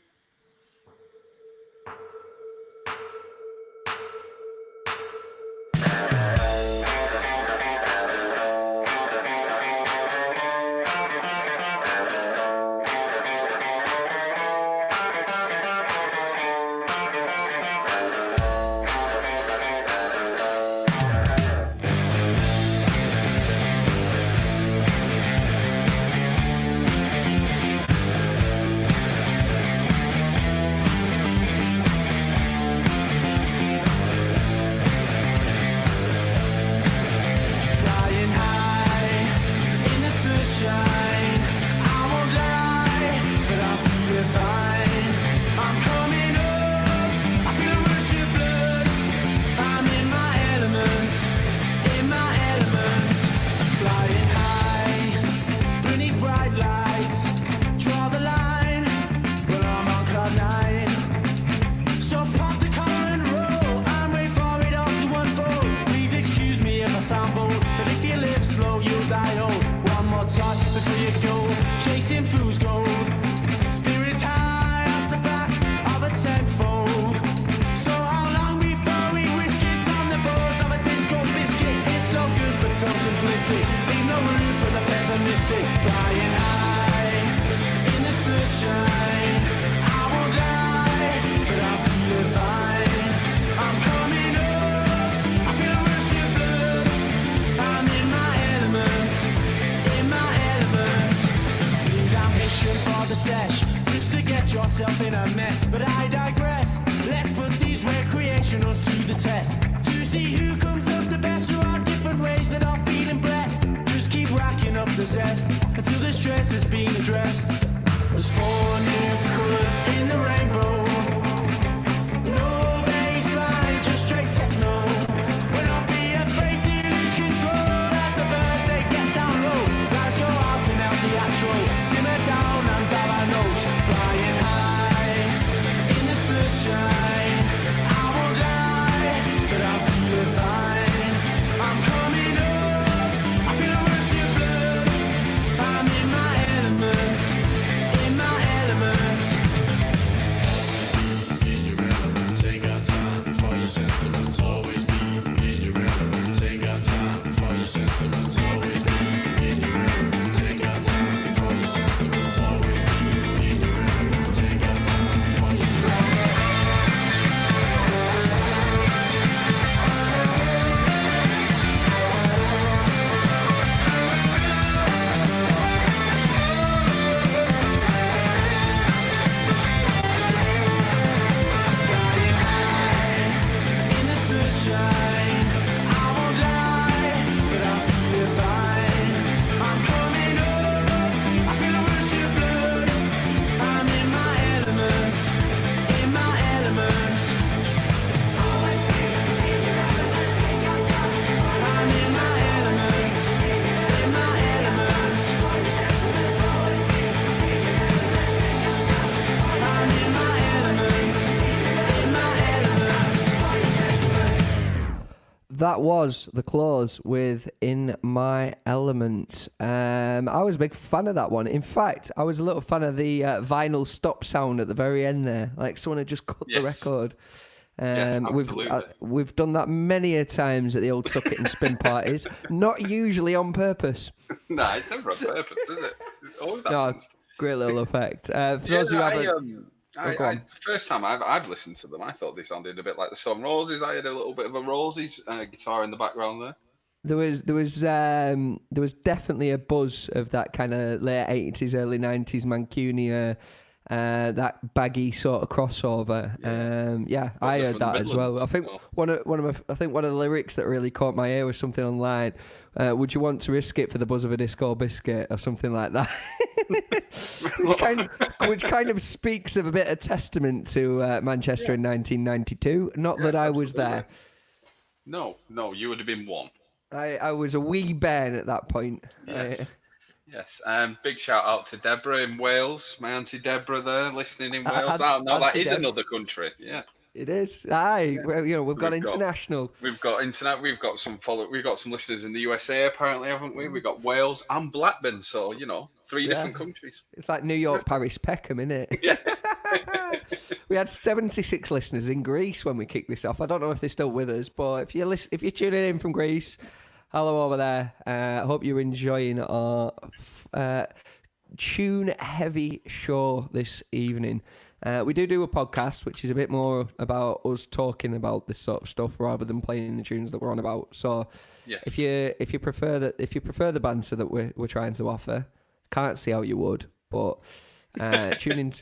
Yourself in a mess, but I digress. Let's put these recreationals to the test to see who comes up the best through our different ways that are feeling blessed. Just keep racking up the zest until the stress is being addressed. There's 4 new colours in the rainbow. No baseline, just straight techno. We'll not be afraid to lose control as the birds they get down low. Let's go out and out teatro. Simmer down and bow our nose. Flying high in the sunshine. I won't lie, but I feel fine. I'm coming up. I feel a rush of blood. I'm in my element. That was the close with In My Element. I was a big fan of that one. In fact, I was a little fan of the vinyl stop sound at the very end there. Like someone had just cut the record. Yes, absolutely. We've done that many a times at the old Suck It and Spin parties. Not usually on purpose. No, it's never on purpose, is it? It always happens. No, great little effect. For those who haven't... the first time I've listened to them, I thought they sounded a bit like the song Roses. I had a little bit of a Roses guitar in the background there. There was definitely a buzz of that kind of late 80s, early 90s Mancunia, that baggy sort of crossover. I heard that as well. I think one of the lyrics that really caught my ear was something online. Would you want to risk it for the buzz of a disco biscuit or something like that? which kind of speaks of a bit of testament to Manchester in 1992. Not that I was there. No, you would have been one. I was a wee bairn at that point. Yes. Yes. Big shout out to Deborah in Wales, my auntie Deborah there, listening in Wales. That is another country. Yeah. It is. Aye, we've gone international. We've got internet. We've got some listeners in the USA apparently, haven't we? We've got Wales and Blackburn. So 3 different countries. It's like New York, Paris, Peckham, isn't it? Yeah. We had 76 listeners in Greece when we kicked this off. I don't know if they're still with us, but if you're tuning in from Greece, hello over there. I hope you're enjoying our tune-heavy show this evening. We do a podcast, which is a bit more about us talking about this sort of stuff rather than playing the tunes that we're on about. So, yes. if you prefer the banter that we're trying to offer, can't see how you would, but tune in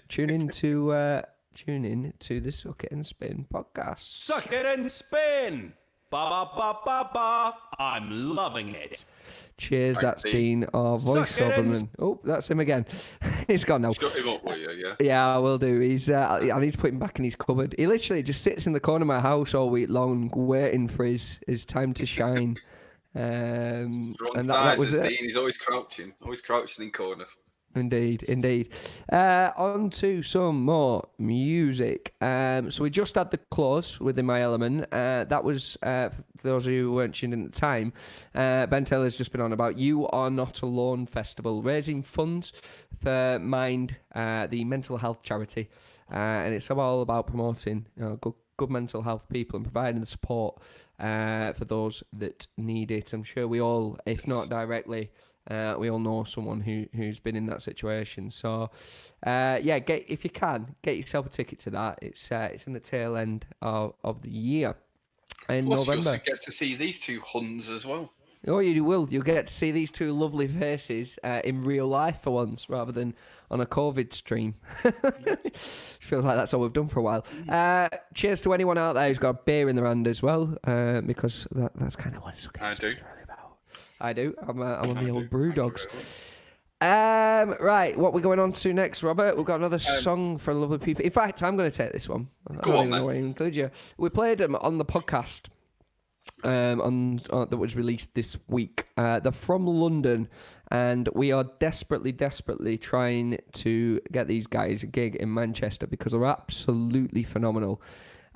to the Suck It and Spin podcast. Suck it and spin. Ba ba ba ba ba. I'm loving it. Cheers, that's Dean, our voiceover. Oh, that's him again. He's gone now. Shut him up, will you? Yeah. Yeah, I will do. I need to put him back in his cupboard. He literally just sits in the corner of my house all week long, waiting for his time to shine. And that was it. Dean. He's always crouching in corners. Indeed. On to some more music. So we just had the close with In My Element. That was, for those of you who weren't tuned in at the time, Ben Taylor's just been on about You Are Not Alone Festival, raising funds for Mind, the mental health charity. And it's all about promoting good mental health people and providing the support for those that need it. I'm sure we all, if not directly, we all know someone who's been in that situation. So, if you can, get yourself a ticket to that. It's in the tail end of the year in November. You'll get to see these two Huns as well. Oh, you will. You'll get to see these two lovely faces in real life for once, rather than on a COVID stream. Feels like that's all we've done for a while. Cheers to anyone out there who's got a beer in their hand as well, because that's kind of what it's I do. I do. I'm on the old brew dogs. Right, what we're going on to next, Robert? We've got another song for lovely people. In fact, I'm going to take this one. Go on, then. Include you. We played them on the podcast that was released this week. They're from London, and we are desperately trying to get these guys a gig in Manchester because they're absolutely phenomenal.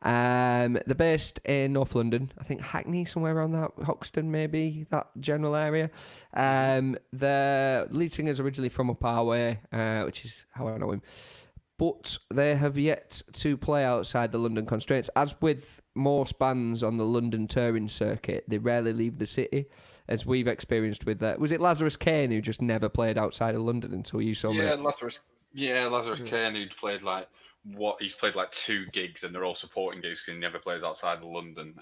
They're based in North London, I think Hackney, somewhere around that, Hoxton maybe, that general area. The lead singer's originally from up our way, which is how I know him. But they have yet to play outside the London constraints. As with most bands on the London touring circuit, they rarely leave the city, as we've experienced with that. Was it Lazarus Kane who just never played outside of London until you saw me? Lazarus Kane, who'd played he's played 2 gigs, and they're all supporting gigs because he never plays outside of London.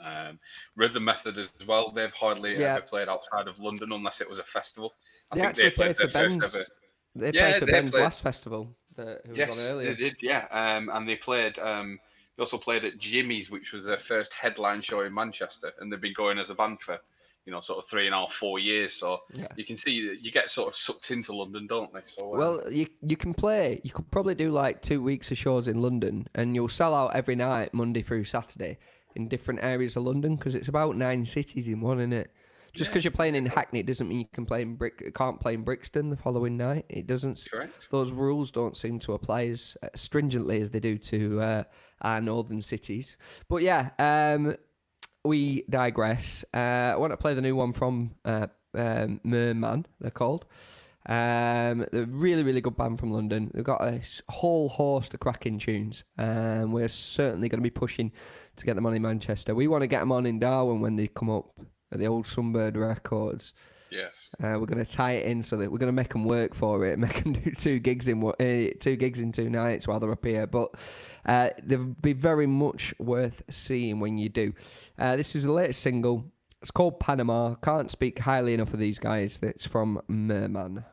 Rhythm Method as well, they've hardly ever played outside of London unless it was a festival. I think they played for Ben's. They played for Ben's last festival that was on earlier. They did, yeah. And they played. They also played at Jimmy's, which was their first headline show in Manchester, and they've been going as a band for sort of 3.5, 4 years. So you can see that you get sort of sucked into London, don't they? So well, you can play. You could probably do 2 weeks of shows in London, and you'll sell out every night, Monday through Saturday, in different areas of London, because it's about 9 cities in one, isn't it? Just because you're playing in Hackney doesn't mean you can't play in Brixton the following night. It doesn't. Correct. Those rules don't seem to apply as stringently as they do to our northern cities. But yeah, we digress, I want to play the new one from Merman, they're called. They're a really, really good band from London. They've got a whole host of cracking tunes. We're certainly going to be pushing to get them on in Manchester. We want to get them on in Darwin when they come up at the old Sunbird Records. Yes. We're going to tie it in so that we're going to make them work for it, make them do two gigs in 2 nights while they're up here. But they'll be very much worth seeing when you do. This is the latest single. It's called Panama. Can't speak highly enough of these guys. It's from Merman.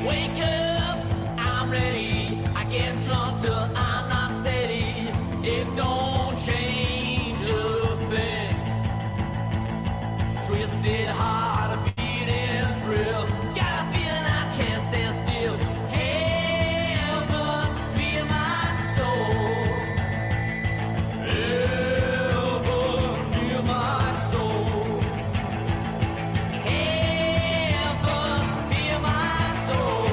Wake up, I'm ready. I get drunk till I'm not steady. It don't change a thing. Twisted heart, a beating thrill. Got a feeling I can't stand still. Heaven, feel my soul. Heaven, feel my soul. Heaven, feel my soul.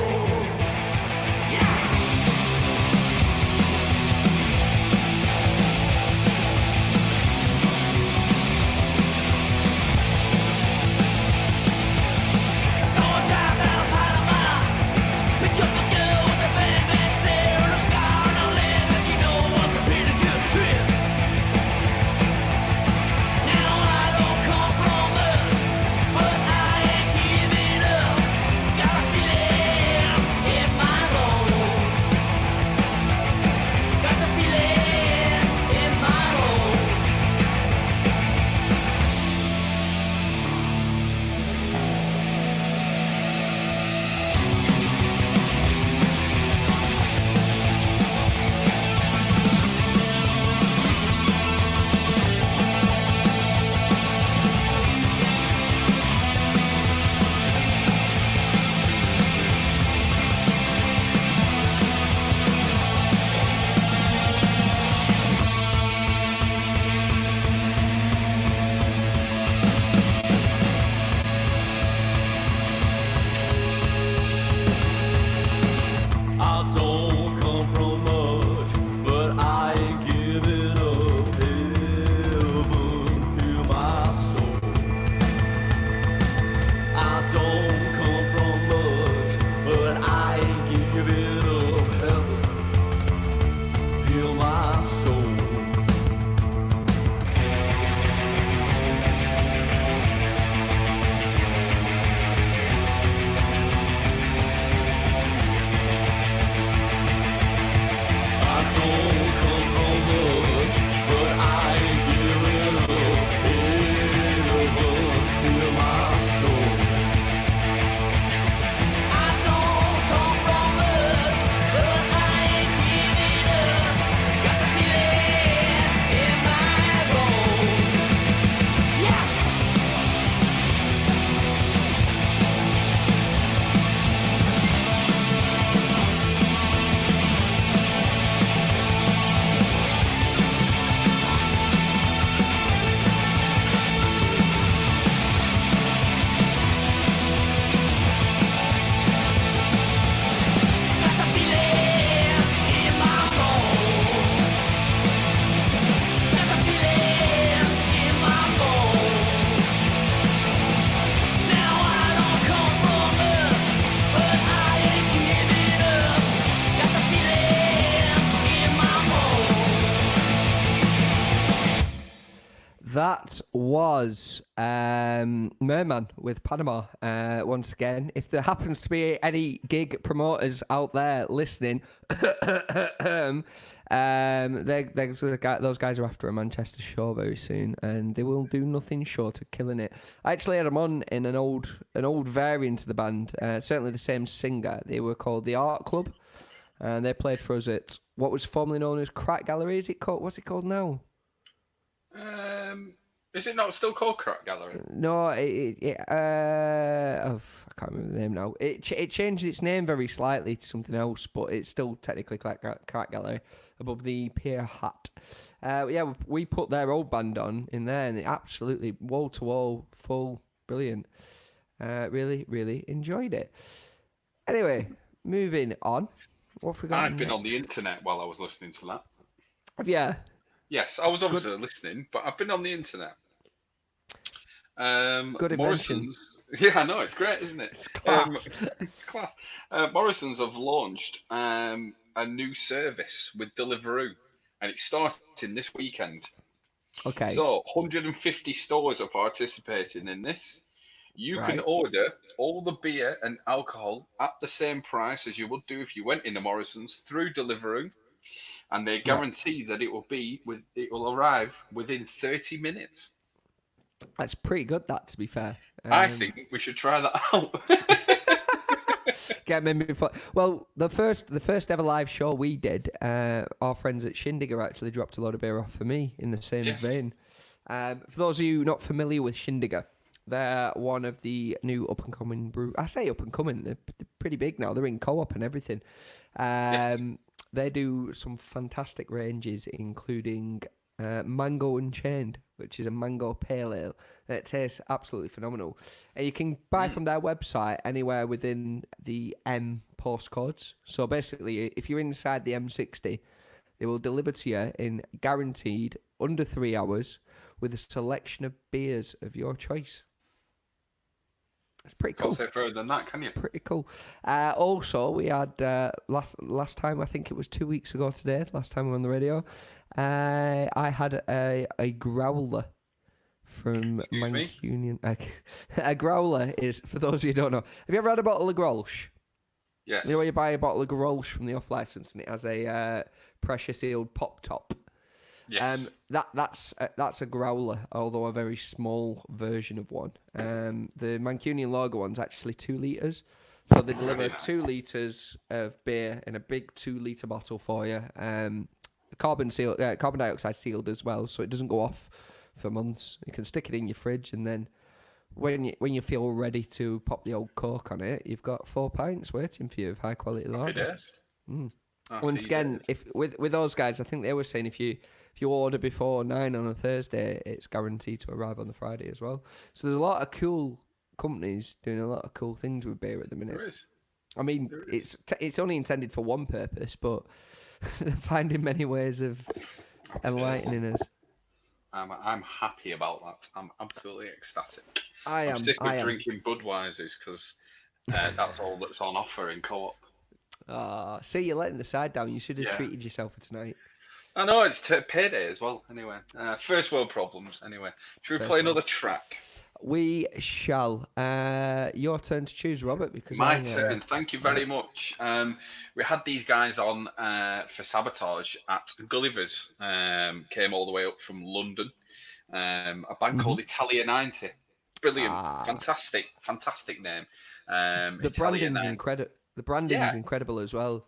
That was Merman with Panama. Once again, if there happens to be any gig promoters out there listening, those guys are after a Manchester show very soon, and they will do nothing short of killing it. I actually had them on in an old variant of the band, certainly the same singer. They were called the Art Club, and they played for us at what was formerly known as Crack Gallery. What's it called now? Is it not still called Crack Gallery? No, I can't remember the name now. It changed its name very slightly to something else, but it's still technically Crack Gallery above the Pier Hut. Yeah, we put their old band on in there, and it absolutely wall to wall, full, brilliant. Really, really enjoyed it. Anyway, moving on. What have we got I've been next? on the internet while I was listening to that. Yeah. Yes, I was obviously listening, but I've been on the internet. Good invention. Morrison's. Yeah, I know, it's great, isn't it? It's class. It's class. Morrison's have launched a new service with Deliveroo, and it's starting this weekend. Okay. So 150 stores are participating in this. You can order all the beer and alcohol at the same price as you would do if you went into Morrison's through Deliveroo, and they guarantee that it will arrive within 30 minutes. That's pretty good, that, to be fair. I think we should try that out. Get me before. Well, the first ever live show we did, our friends at Shindiger actually dropped a load of beer off for me in the same vein. For those of you not familiar with Shindiger, they're one of the new up-and-coming brew. I say up-and-coming, they're pretty big now. They're in Co-op and everything. They do some fantastic ranges, including Mango Unchained, which is a mango pale ale. And it tastes absolutely phenomenal. And you can buy from their website anywhere within the M postcodes. So basically, if you're inside the M60, they will deliver to you in guaranteed under 3 hours with a selection of beers of your choice. It's pretty cool. Can't say further than that, can you? Pretty cool. Also, we had last time, I think it was 2 weeks ago today, last time we were on the radio, I had a growler from Mancunian. A growler is, for those of you who don't know, have you ever had a bottle of Grolsch? Yes. You know where you buy a bottle of Grolsch from the off-license and it has a pressure sealed pop top? Yes. That's a growler, although a very small version of one. The Mancunian lager one's actually 2 litres. So they deliver 2 litres of beer in a big 2-litre bottle for you. Carbon dioxide sealed as well, so it doesn't go off for months. You can stick it in your fridge, and then when you feel ready to pop the old cork on it, you've got 4 pints waiting for you of high quality lager. Once again, if with those guys, I think they were saying if you order before 9 on a Thursday, it's guaranteed to arrive on the Friday as well. So there's a lot of cool companies doing a lot of cool things with beer at the minute. There is. I mean, it's only intended for one purpose, but they're finding many ways of enlightening us. I'm happy about that. I'm absolutely ecstatic. I'm sick of drinking Budweisers because that's all that's on offer in Co-op. See, you're letting the side down. You should have treated yourself for tonight. I know, it's payday as well. Anyway, first world problems. Anyway, should we play another track? We shall. Your turn to choose, Robert. Because my turn. Thank you very much. We had these guys on for Sabotage at Gulliver's. Came all the way up from London. A band called Italia 90. Brilliant, fantastic name. The branding's incredible. The branding's incredible as well.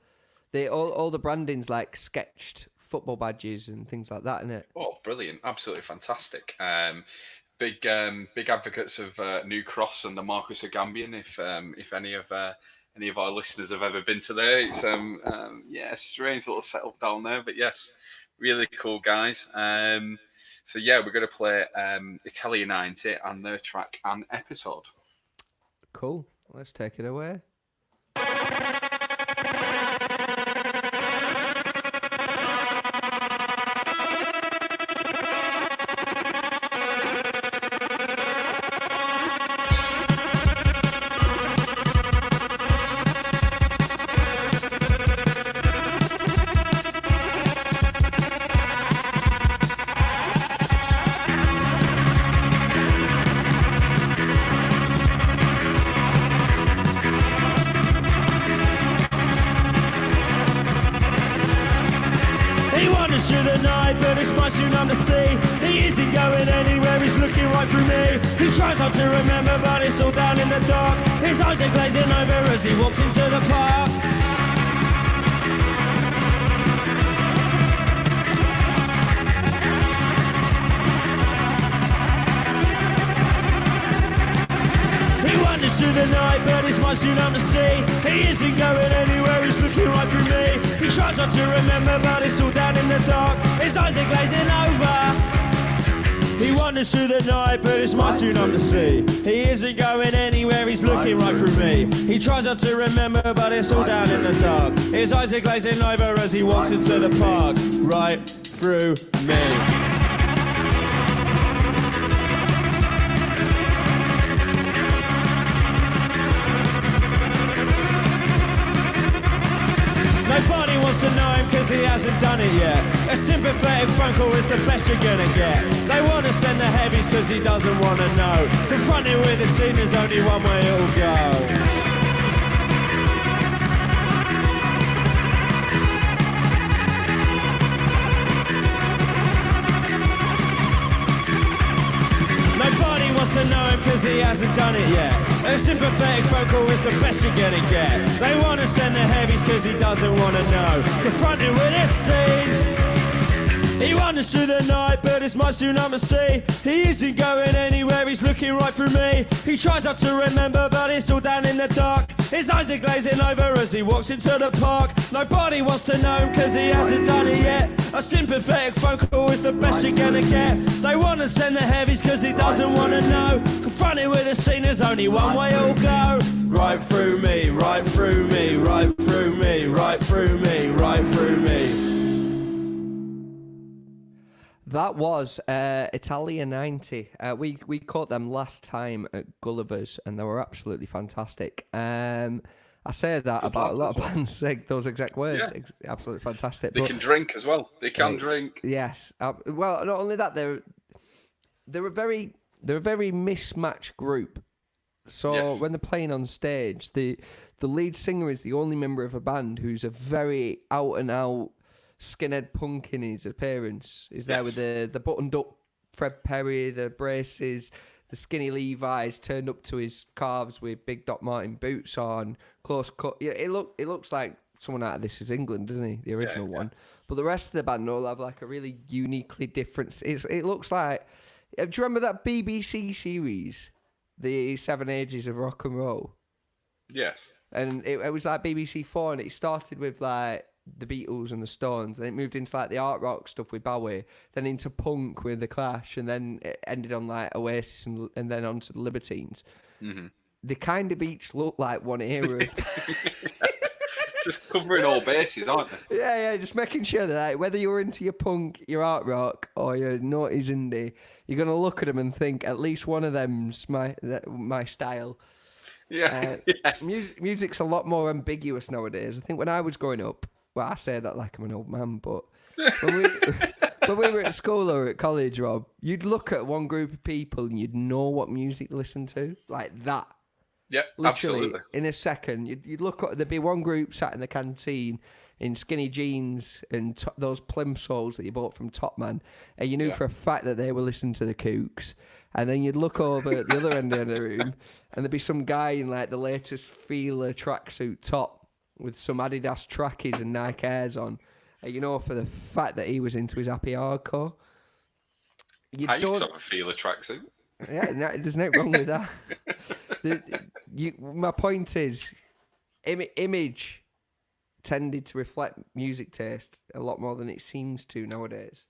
They all the branding's like sketched football badges and things like that, isn't it? Oh, brilliant! Absolutely fantastic. Big advocates of New Cross and the Marcus of Gambian. If any of our listeners have ever been to there, it's strange little setup down there, but yes, really cool guys. So yeah, we're going to play Italia 90 and their track An Episode. Cool. Let's take it away. Tries hard to remember, but it's all down in the dark. His eyes are glazing over as he walks into the park. through the night, but it's my soon to see. He isn't going anywhere, he's looking right through me. He tries not to remember, but it's all down in the dark. His eyes are glazing over. He wanders through the night, but it's my soon to see. He isn't going anywhere, he's looking right through me. He tries not to remember, but it's all down in the dark. His eyes are glazing over as he walks into the park. Right through me. Nobody wants to know him cause he hasn't done it yet. A sympathetic phone call is the best you're gonna get. They want to send the heavies cause he doesn't want to know. Confronted with the scene, there's only one way it'll go. Nobody wants to know him cause he hasn't done it yet. A sympathetic phone call is the best you're gonna get. They want to send the heavies cause he doesn't want to know. Confronted with this scene. He wanders through the night, but it's my soon to see. He isn't going anywhere, he's looking right through me. He tries not to remember, but it's all down in the dark. His eyes are glazing over as he walks into the park. Nobody wants to know him cause he hasn't done it yet. A sympathetic phone call is the best you're gonna get. They want to send the heavies cause he doesn't want to know. Confronted with a scene, there's only one way it'll go. Right through me, right through me, right through me, right through me, right through me. That was Italia 90. We caught them last time at Gulliver's, and they were absolutely fantastic. I say that about a lot of bands, like those exact words. Yeah. Absolutely fantastic. They can drink as well. They can drink. Yes. Well, not only that, they're a very mismatched group. So when they're playing on stage, the lead singer is the only member of a band who's a very out and out skinhead punk in his appearance. He's there with the buttoned up Fred Perry, the braces, the skinny Levi's turned up to his calves with big Doc Martin boots on, close cut. Yeah, it looks like someone out of This Is England, doesn't he? The original one. But the rest of the band all have like a really uniquely different. It looks like. Do you remember that BBC series, The 7 Ages of Rock and Roll? Yes. And it was like BBC 4, and it started with like the Beatles and the Stones, then it moved into like the art rock stuff with Bowie, then into punk with the Clash, and then it ended on like Oasis and then on to the Libertines. Mm-hmm. They kind of each look like one era. Just covering all bases, aren't they? Yeah, just making sure that like, whether you're into your punk, your art rock, or your noughties indie, you're gonna look at them and think at least one of them's my style. Yeah. Music's a lot more ambiguous nowadays. I think when I was growing up, well, I say that like I'm an old man, but when we were at school or at college, Rob, you'd look at one group of people and you'd know what music to listen to, like that. Yeah, literally, absolutely. In a second, you'd look at, there'd be one group sat in the canteen in skinny jeans and those plimsolls that you bought from Top Man, and you knew for a fact that they were listening to the Kooks. And then you'd look over at the other end of the room, and there'd be some guy in like the latest Fila tracksuit top with some Adidas trackies and Nike Airs on. And you know for the fact that he was into his happy hardcore. I used to have a Fila tracksuit. Yeah, there's nothing wrong with that. My point is, image tended to reflect music taste a lot more than it seems to nowadays.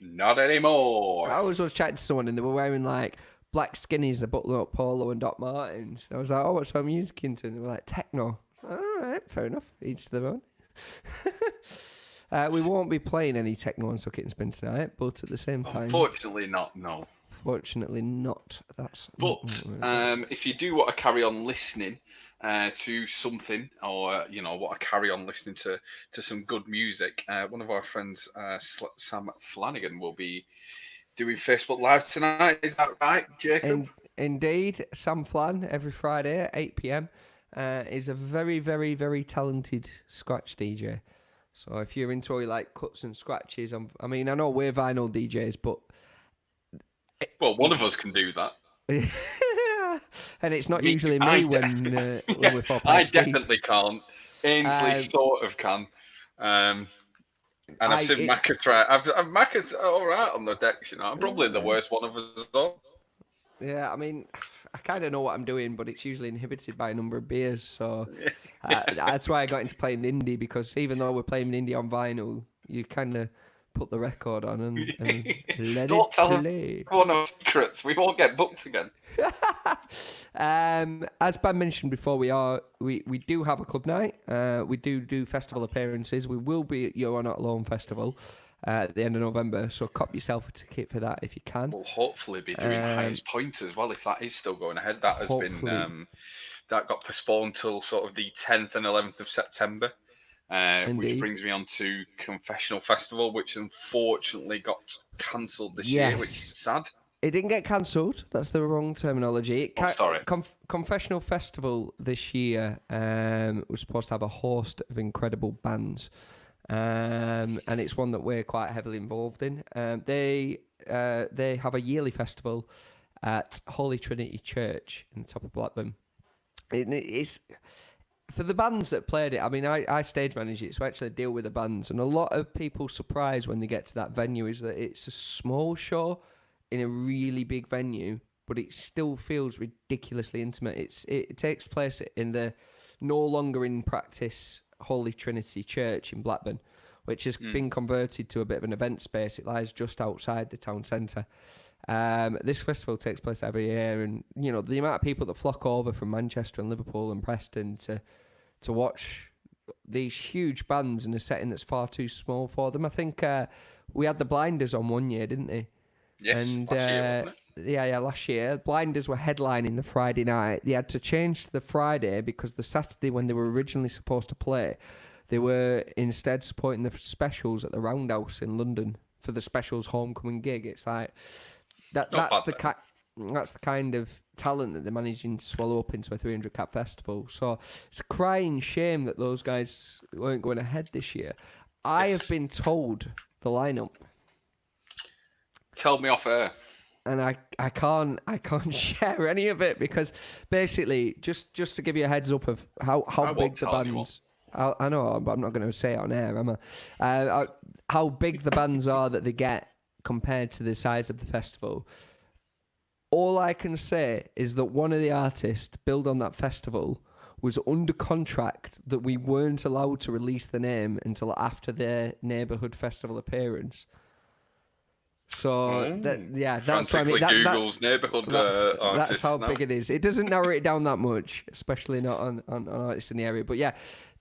Not anymore. I was chatting to someone and they were wearing like black skinnies, a button-up polo and Doc Martens. I was like, oh, what's our music into? And they were like, techno. All right, fair enough. Each their own. We won't be playing any techno on Suck It and Spin tonight, but at the same time... Unfortunately not, no. Fortunately not. But if you do want to carry on listening to something, or want to carry on listening to some good music, one of our friends, Sam Flanagan, will be doing Facebook Live tonight. Is that right, Jacob? Indeed, Sam Flan every Friday at 8 p.m. Is a very, very, very talented scratch DJ. So if you're into like cuts and scratches, I mean, I know we're vinyl DJs, but well, one of us can do that. And it's not usually me when we're 4 pints I definitely can't. Ainsley sort of can. And I've seen Macca try. Macca's all right on the decks, I'm probably the worst one of us all. Yeah, I mean, I kind of know what I'm doing, but it's usually inhibited by a number of beers. So that's why I got into playing indie, because even though we're playing indie on vinyl, you kind of put the record on and let Don't it tell play. everyone no secrets. We won't get booked again. As Ben mentioned before, we do have a club night. We do festival appearances. We will be at You're Not Alone Festival at the end of November, so cop yourself a ticket for that if you can. We'll hopefully be doing Highest Point as well, if that is still going ahead. That has been that got postponed till sort of the 10th and 11th of September, which brings me on to Confessional Festival, which unfortunately got cancelled this year, which is sad. It didn't get cancelled. That's the wrong terminology. Sorry. Confessional Festival this year was supposed to have a host of incredible bands. And it's one that we're quite heavily involved in. They have a yearly festival at Holy Trinity Church in the top of Blackburn. It's for the bands that played it. I mean, I stage manage it, so I actually deal with the bands. And a lot of people surprised when they get to that venue is that it's a small show in a really big venue, but it still feels ridiculously intimate. It takes place in the no longer in practice Holy Trinity Church in Blackburn, which has been converted to a bit of an event space. It lies just outside the town centre. This festival takes place every year, and you know the amount of people that flock over from Manchester and Liverpool and Preston to watch these huge bands in a setting that's far too small for them. I think we had the Blinders on one year, didn't they? Yes, and, last year, wasn't it? Yeah, last year. Blinders were headlining the Friday night. They had to change to the Friday because the Saturday when they were originally supposed to play, they were instead supporting the Specials at the Roundhouse in London for the Specials homecoming gig. It's like that's the kind of talent that they're managing to swallow up into a 300-cap festival. So it's a crying shame that those guys weren't going ahead this year. I have been told the lineup. Tell me off air. And I can't share any of it because basically just to give you a heads up of how big the bands. I know, but I'm not going to say it on air, am I? How big the bands are that they get compared to the size of the festival. All I can say is that one of the artists billed on that festival was under contract that we weren't allowed to release the name until after their neighbourhood festival appearance. So that's what I mean. Google's neighbourhood artists. That's how big it is. It doesn't narrow it down that much, especially not on artists in the area. But yeah,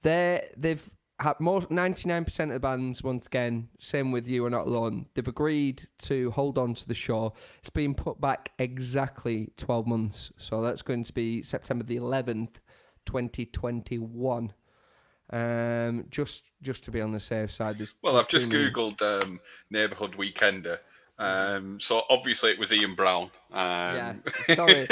they've had 99% of the bands. Once again, same with You Are Not Alone. They've agreed to hold on to the show. It's been put back exactly 12 months, so that's going to be September the 11th, 2021. Just to be on the safe side. I've just googled neighbourhood weekender. So obviously it was Ian Brown. Sorry.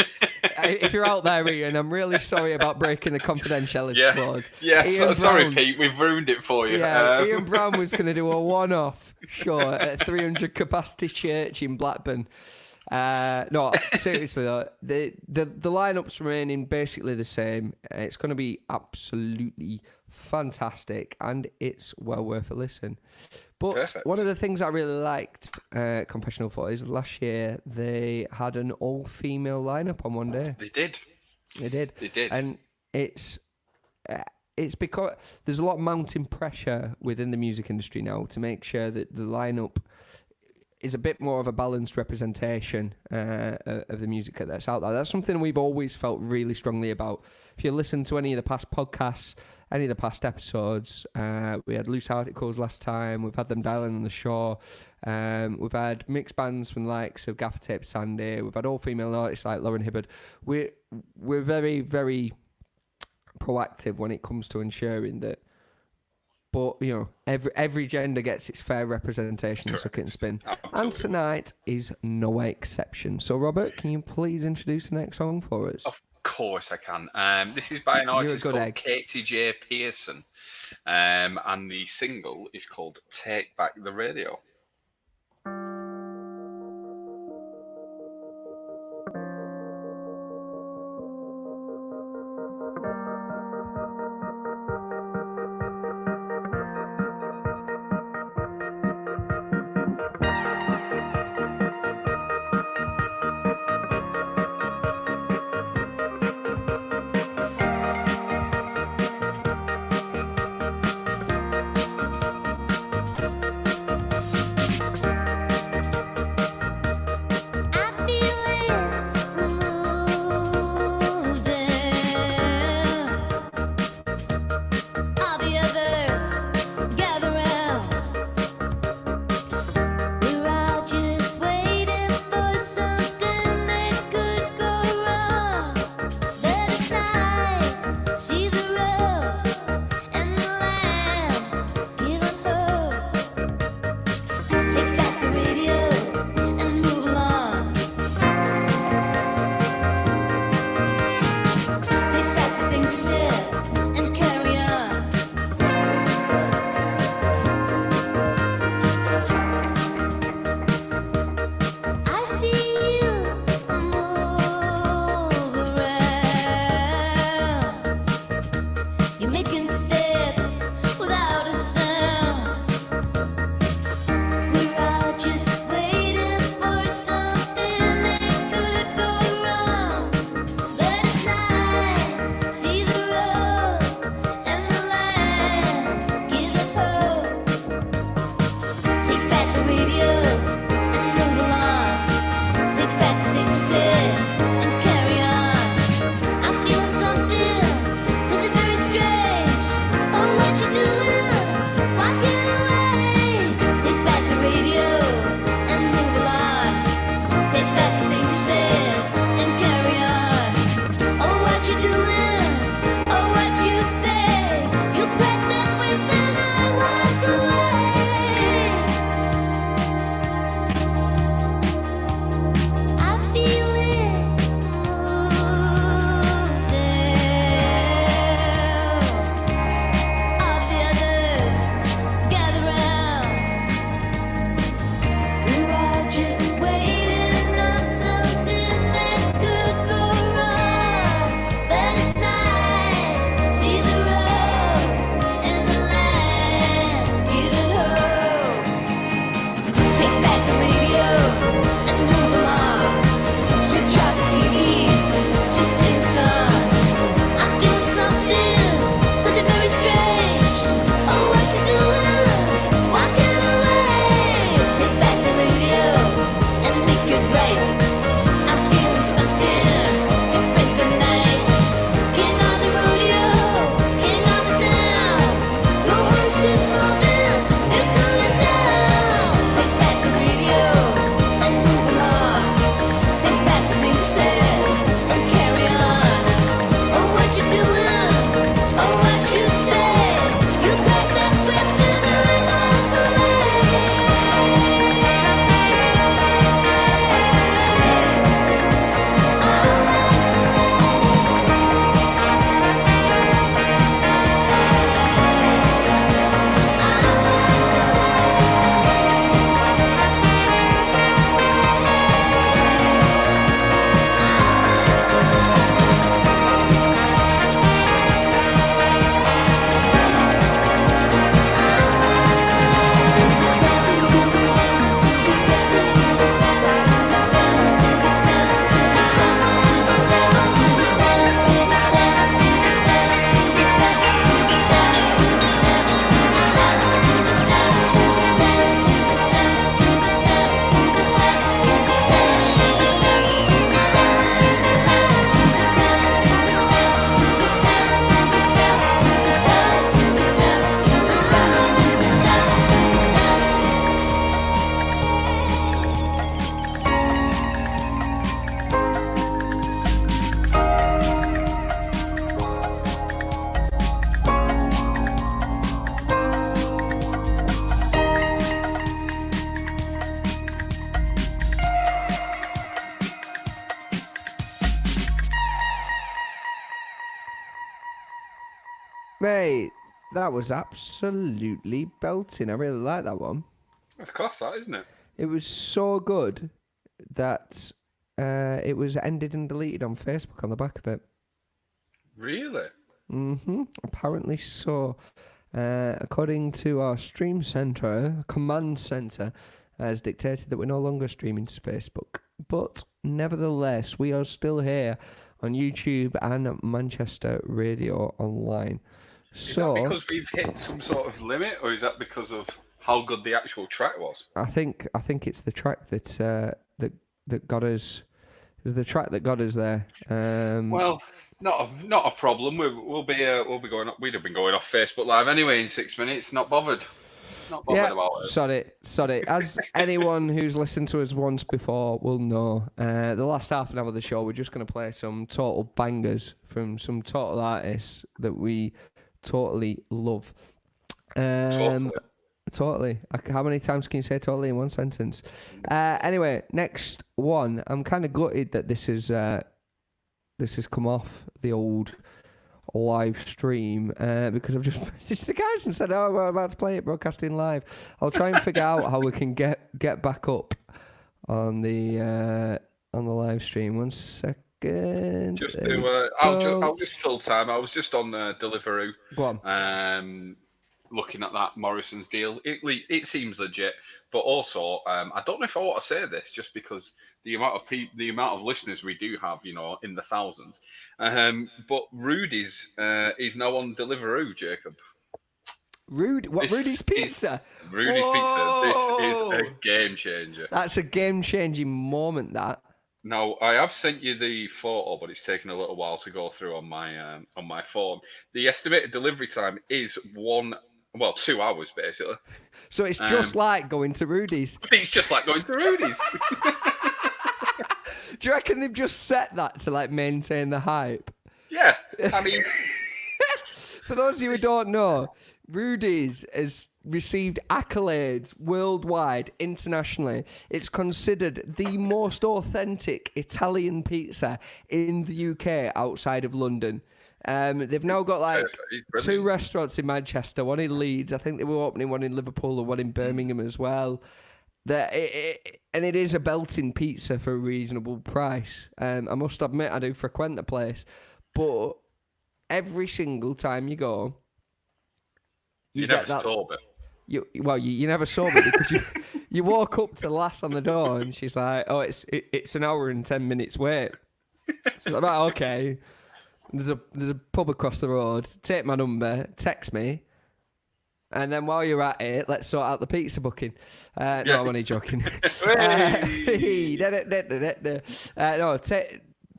If you're out there, Ian, I'm really sorry about breaking the confidentiality clause. Yeah, sorry, Pete, we've ruined it for you. Yeah, Ian Brown was going to do a one-off show at a 300 capacity church in Blackburn. No, seriously though, the lineups remaining basically the same. It's going to be absolutely fantastic, and it's well worth a listen. But Perfect. One of the things I really liked Confessional for is last year they had an all-female lineup on one day. They did. And it's because there's a lot of mounting pressure within the music industry now to make sure that the lineup is a bit more of a balanced representation of the music that's out there. That's something we've always felt really strongly about. If you listen to any of the past podcasts, any of the past episodes, we had Loose Articles last time, we've had them dialing on the show, we've had mixed bands from the likes of Gaffer Tape Sandy, we've had all-female artists like Lauren Hibbard. We're very, very proactive when it comes to ensuring that, but you know, every gender gets its fair representation. Correct. Suck it and spin. Absolutely. And tonight is no exception. So, Robert, can you please introduce the next song for us? Of course I can. This is by an artist called Katie J. Pearson, and the single is called "Take Back the Radio." Mate, that was absolutely belting. I really like that one. That's class, that, isn't it? It was so good that it was ended and deleted on Facebook on the back of it. Really? Apparently so. According to our stream center, command center, has dictated that we're no longer streaming to Facebook. But nevertheless, we are still here on YouTube and Manchester Radio Online. Is that because we've hit some sort of limit, or is that because of how good the actual track was? I think it's the track that got us. It was the track that got us there. Well, not a problem. We'll be going. We'd have been going off Facebook Live anyway in 6 minutes. Not bothered. Not bothered about it. Sorry. As anyone who's listened to us once before will know, the last half an hour of the show, we're just going to play some total bangers from some total artists that we totally love. Totally. How many times can you say totally in one sentence? Anyway, next one. I'm kind of gutted that this has come off the old live stream because I've just messaged the guys and said, we're about to play it broadcasting live. I'll try and figure out how we can get back up on the live stream. 1 second. Just to, I'll just fill time. I was just on Deliveroo. Go on. Looking at that Morrison's deal, it seems legit, but also I don't know if I want to say this just because the amount of listeners we do have, in the thousands. But Rudy's is now on Deliveroo, Jacob. Rudy's Pizza? Rudy's Pizza. This is a game changer. That's a game changing moment. That. Now, I have sent you the photo, but it's taken a little while to go through on my phone. The estimated delivery time is 2 hours, basically. So it's just like going to Rudy's. It's just like going to Rudy's. Do you reckon they've just set that to maintain the hype? Yeah, I mean... For those of you who don't know, Rudy's has received accolades worldwide, internationally. It's considered the most authentic Italian pizza in the UK outside of London. They've now got 2 restaurants in Manchester, one in Leeds. I think they were opening one in Liverpool and one in Birmingham as well. And it is a belting pizza for a reasonable price. I must admit, I do frequent the place. But every single time you go, you never sober. You never sober because you walk up to the lass on the door and she's like, "Oh, it's an hour and 10 minutes wait." So I'm like, okay. There's a pub across the road. Take my number, text me, and then while you're at it, let's sort out the pizza booking. No, I'm only joking.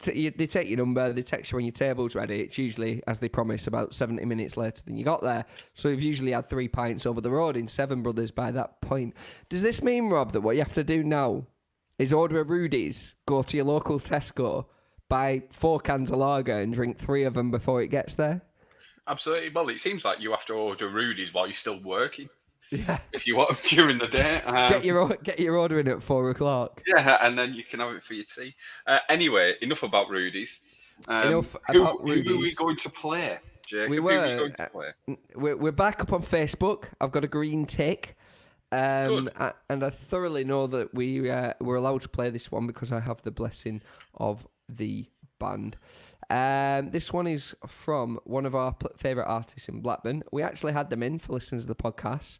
They take your number, they text you when your table's ready. It's usually, as they promise, about 70 minutes later than you got there. So we've usually had 3 pints over the road in Seven Brothers by that point. Does this mean, Rob, that what you have to do now is order a Rudy's, go to your local Tesco, buy 4 cans of lager and drink 3 of them before it gets there? Absolutely. Well, it seems like you have to order Rudy's while you're still working. Yeah. If you want during the day. Get your order in at 4 o'clock. Yeah, and then you can have it for your tea. Anyway, enough about Rudy's. Rudy's. Who are we going to play, Jacob? We're back up on Facebook. I've got a green tick. And I thoroughly know that we're allowed to play this one because I have the blessing of the band. This one is from one of our favourite artists in Blackburn. We actually had them in for listeners of the podcast.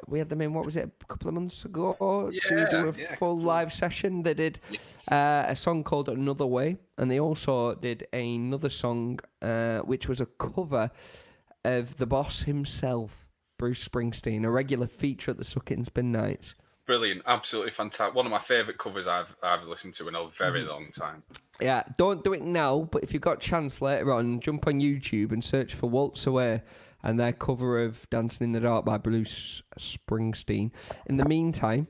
We had them in, what was it, a couple of months ago to do a full live session. They did a song called Another Way, and they also did another song which was a cover of the boss himself, Bruce Springsteen, a regular feature at the Suck It and Spin Nights. Brilliant, absolutely fantastic. One of my favourite covers I've listened to in a very long time. Yeah, don't do it now, but if you've got a chance later on, jump on YouTube and search for Waltz Away and their cover of Dancing in the Dark by Bruce Springsteen. In the meantime,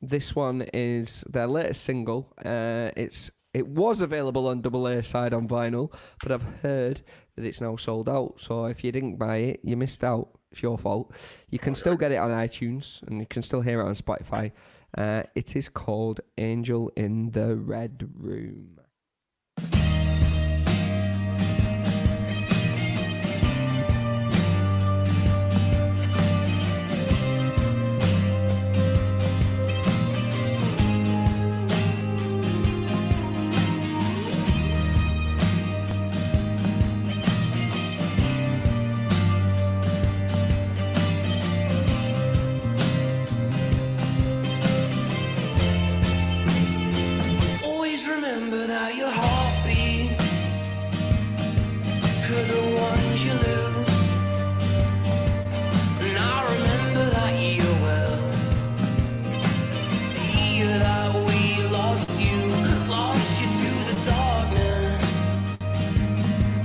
this one is their latest single. It was available on AA side on vinyl, but I've heard that it's now sold out. So if you didn't buy it, you missed out. It's your fault. You can still get it on iTunes, and you can still hear it on Spotify. It is called Angel in the Red Room. for the ones you lose. And I remember that year well, the year that we lost you to the darkness,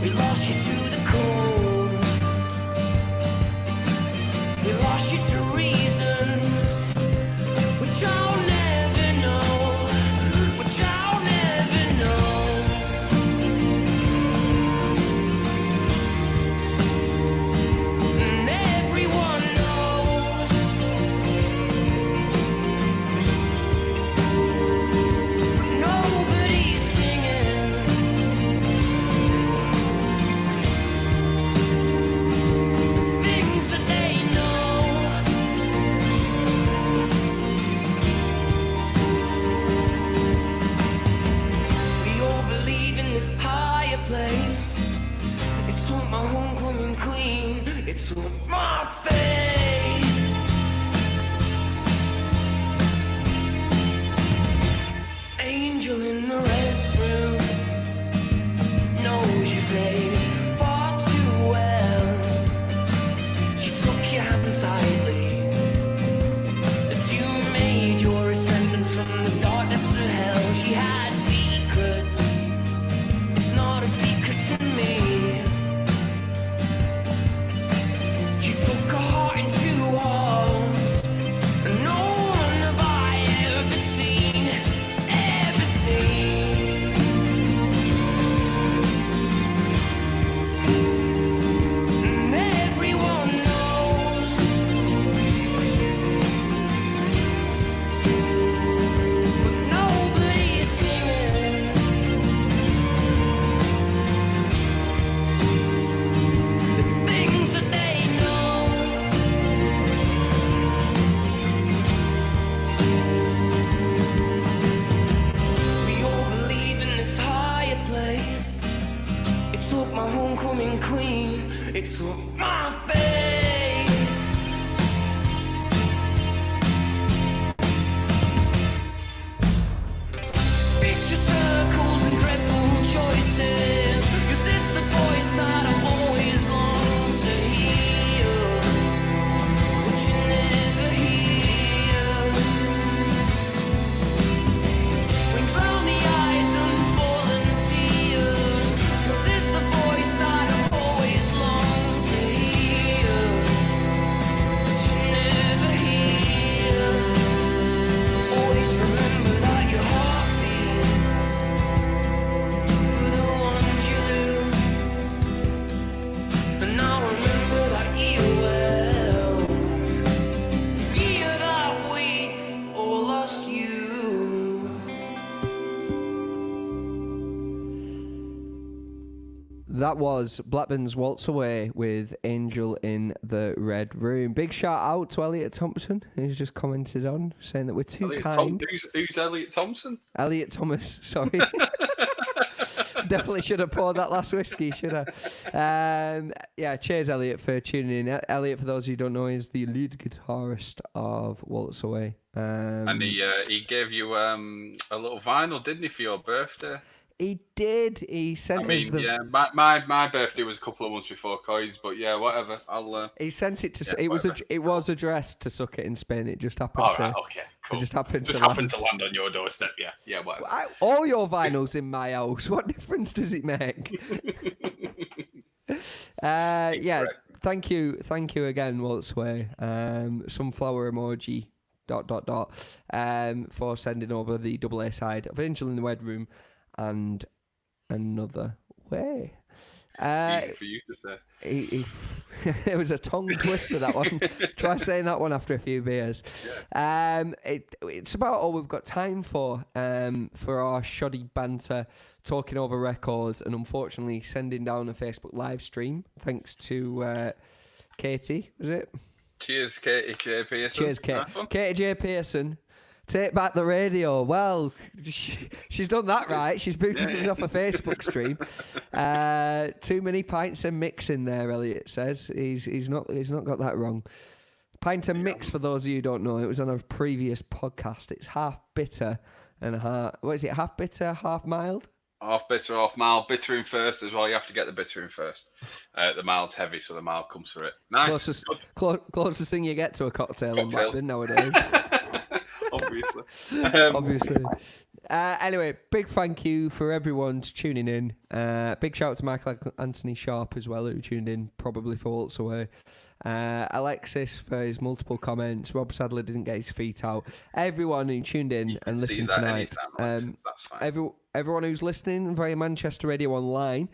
we lost you to the cold, we lost you to reasons which I'll never know, which I'll never know. And everyone knows, but nobody's singing. Things that they know. We all believe in this higher place. It took my homecoming queen, it took my faith. Angel in the red room knows your face far too well. She took your hand tightly as you made your ascendance from the dark depths of hell. She had secrets, it's not a secret to me. She took a heart in two arms, and no one have I ever seen, ever seen. And everyone knows, but nobody's singing. The things that they know. We all believe in this higher place. It took my homecoming queen, it took my faith. Vicious circles and dreadful choices. Is this the voice that I've always longed to hear, but you never hear? We drown the eyes and fallen tears. Was this the voice that I've always longed to hear, but you never hear? Always remember that your heart beat for the ones you lose. And now remember that year well, the year that we all lost you. That was Blackburn's Waltz Away with Angel in the Red Room. Big shout out to Elliot Thompson, who's just commented on, saying that we're too Elliot kind. Who's Elliot Thompson? Elliot Thomas, sorry. Definitely should have poured that last whiskey, should I? Yeah, cheers, Elliot, for tuning in. Elliot, for those who don't know, is the lead guitarist of Waltz Away. And he gave you a little vinyl, didn't he, for your birthday? He did. He sent us the. Yeah, my birthday was a couple of months before Coy's, but yeah, whatever. I'll. He sent it to. Yeah, it was addressed to Suck It in Spain. It just happened All to. right, okay, cool. It just happened to land on your doorstep. Yeah, whatever. All your vinyls in my house. What difference does it make? Yeah. Thank you again, Waltzway. Sunflower emoji. ... for sending over the double A side of Angel in the Red Room and Another Way. Easy for you to say. It was a tongue twister, that one. Try saying that one after a few beers. Yeah. It's about all we've got time for our shoddy banter, talking over records, and unfortunately sending down a Facebook live stream. Thanks to Katie, was it? Cheers, Katie J. Pearson. Cheers, Kate. Katie J. Pearson. Take back the radio. Well, she's done that right. She's booted us off a Facebook stream. Too many pints and mix in there, Elliot says. He's not got that wrong. Pint and mix, for those of you who don't know, it was on a previous podcast. It's half bitter and half. What is it? Half bitter, half mild. Half bitter, half mild. Bitter in first as well. You have to get the bitter in first. The mild's heavy, so the mild comes through it. Nice. Closest thing you get to a cocktail in Cocktail. Blackburn nowadays. Obviously. Obviously. Anyway, big thank you for everyone tuning in. Big shout out to Michael Anthony Sharp as well, who tuned in probably thoughts away. Alexis for his multiple comments. Rob sadly didn't get his feet out. Everyone who tuned in and listened tonight. Anytime, that's fine. Everyone who's listening via Manchester Radio Online,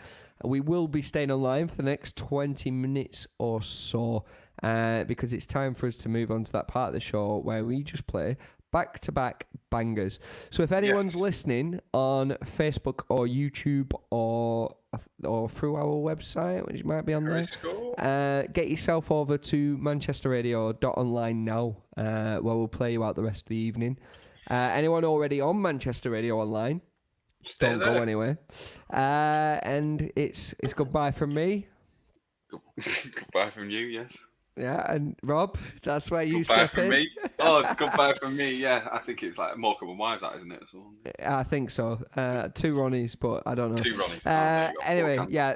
we will be staying online for the next 20 minutes or so because it's time for us to move on to that part of the show where we just play back-to-back bangers. So if anyone's listening on Facebook or YouTube or through our website, which might be on there, get yourself over to ManchesterRadio.Online now, where we'll play you out the rest of the evening. Anyone already on Manchester Radio Online, don't go anywhere. And it's goodbye from me. Goodbye from you, yes. Yeah, and Rob, that's where you goodbye step from in. Me. Oh, goodbye from me. Yeah, I think it's like Morecambe and Wise, that isn't it? So. I think so. 2 Ronnies, but I don't know. 2 Ronnies. Anyway, yeah.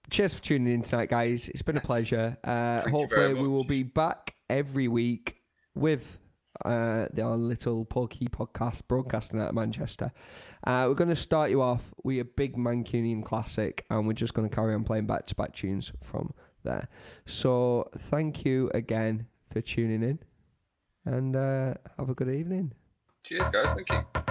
Cheers for tuning in tonight, guys. It's been a pleasure. Hopefully, we will be back every week with our little pokey podcast broadcasting out of Manchester. We're going to start you off with a big Mancunian classic, and we're just going to carry on playing back-to-back tunes from there. So thank you again for tuning in, and have a good evening. Cheers, guys. Thank you.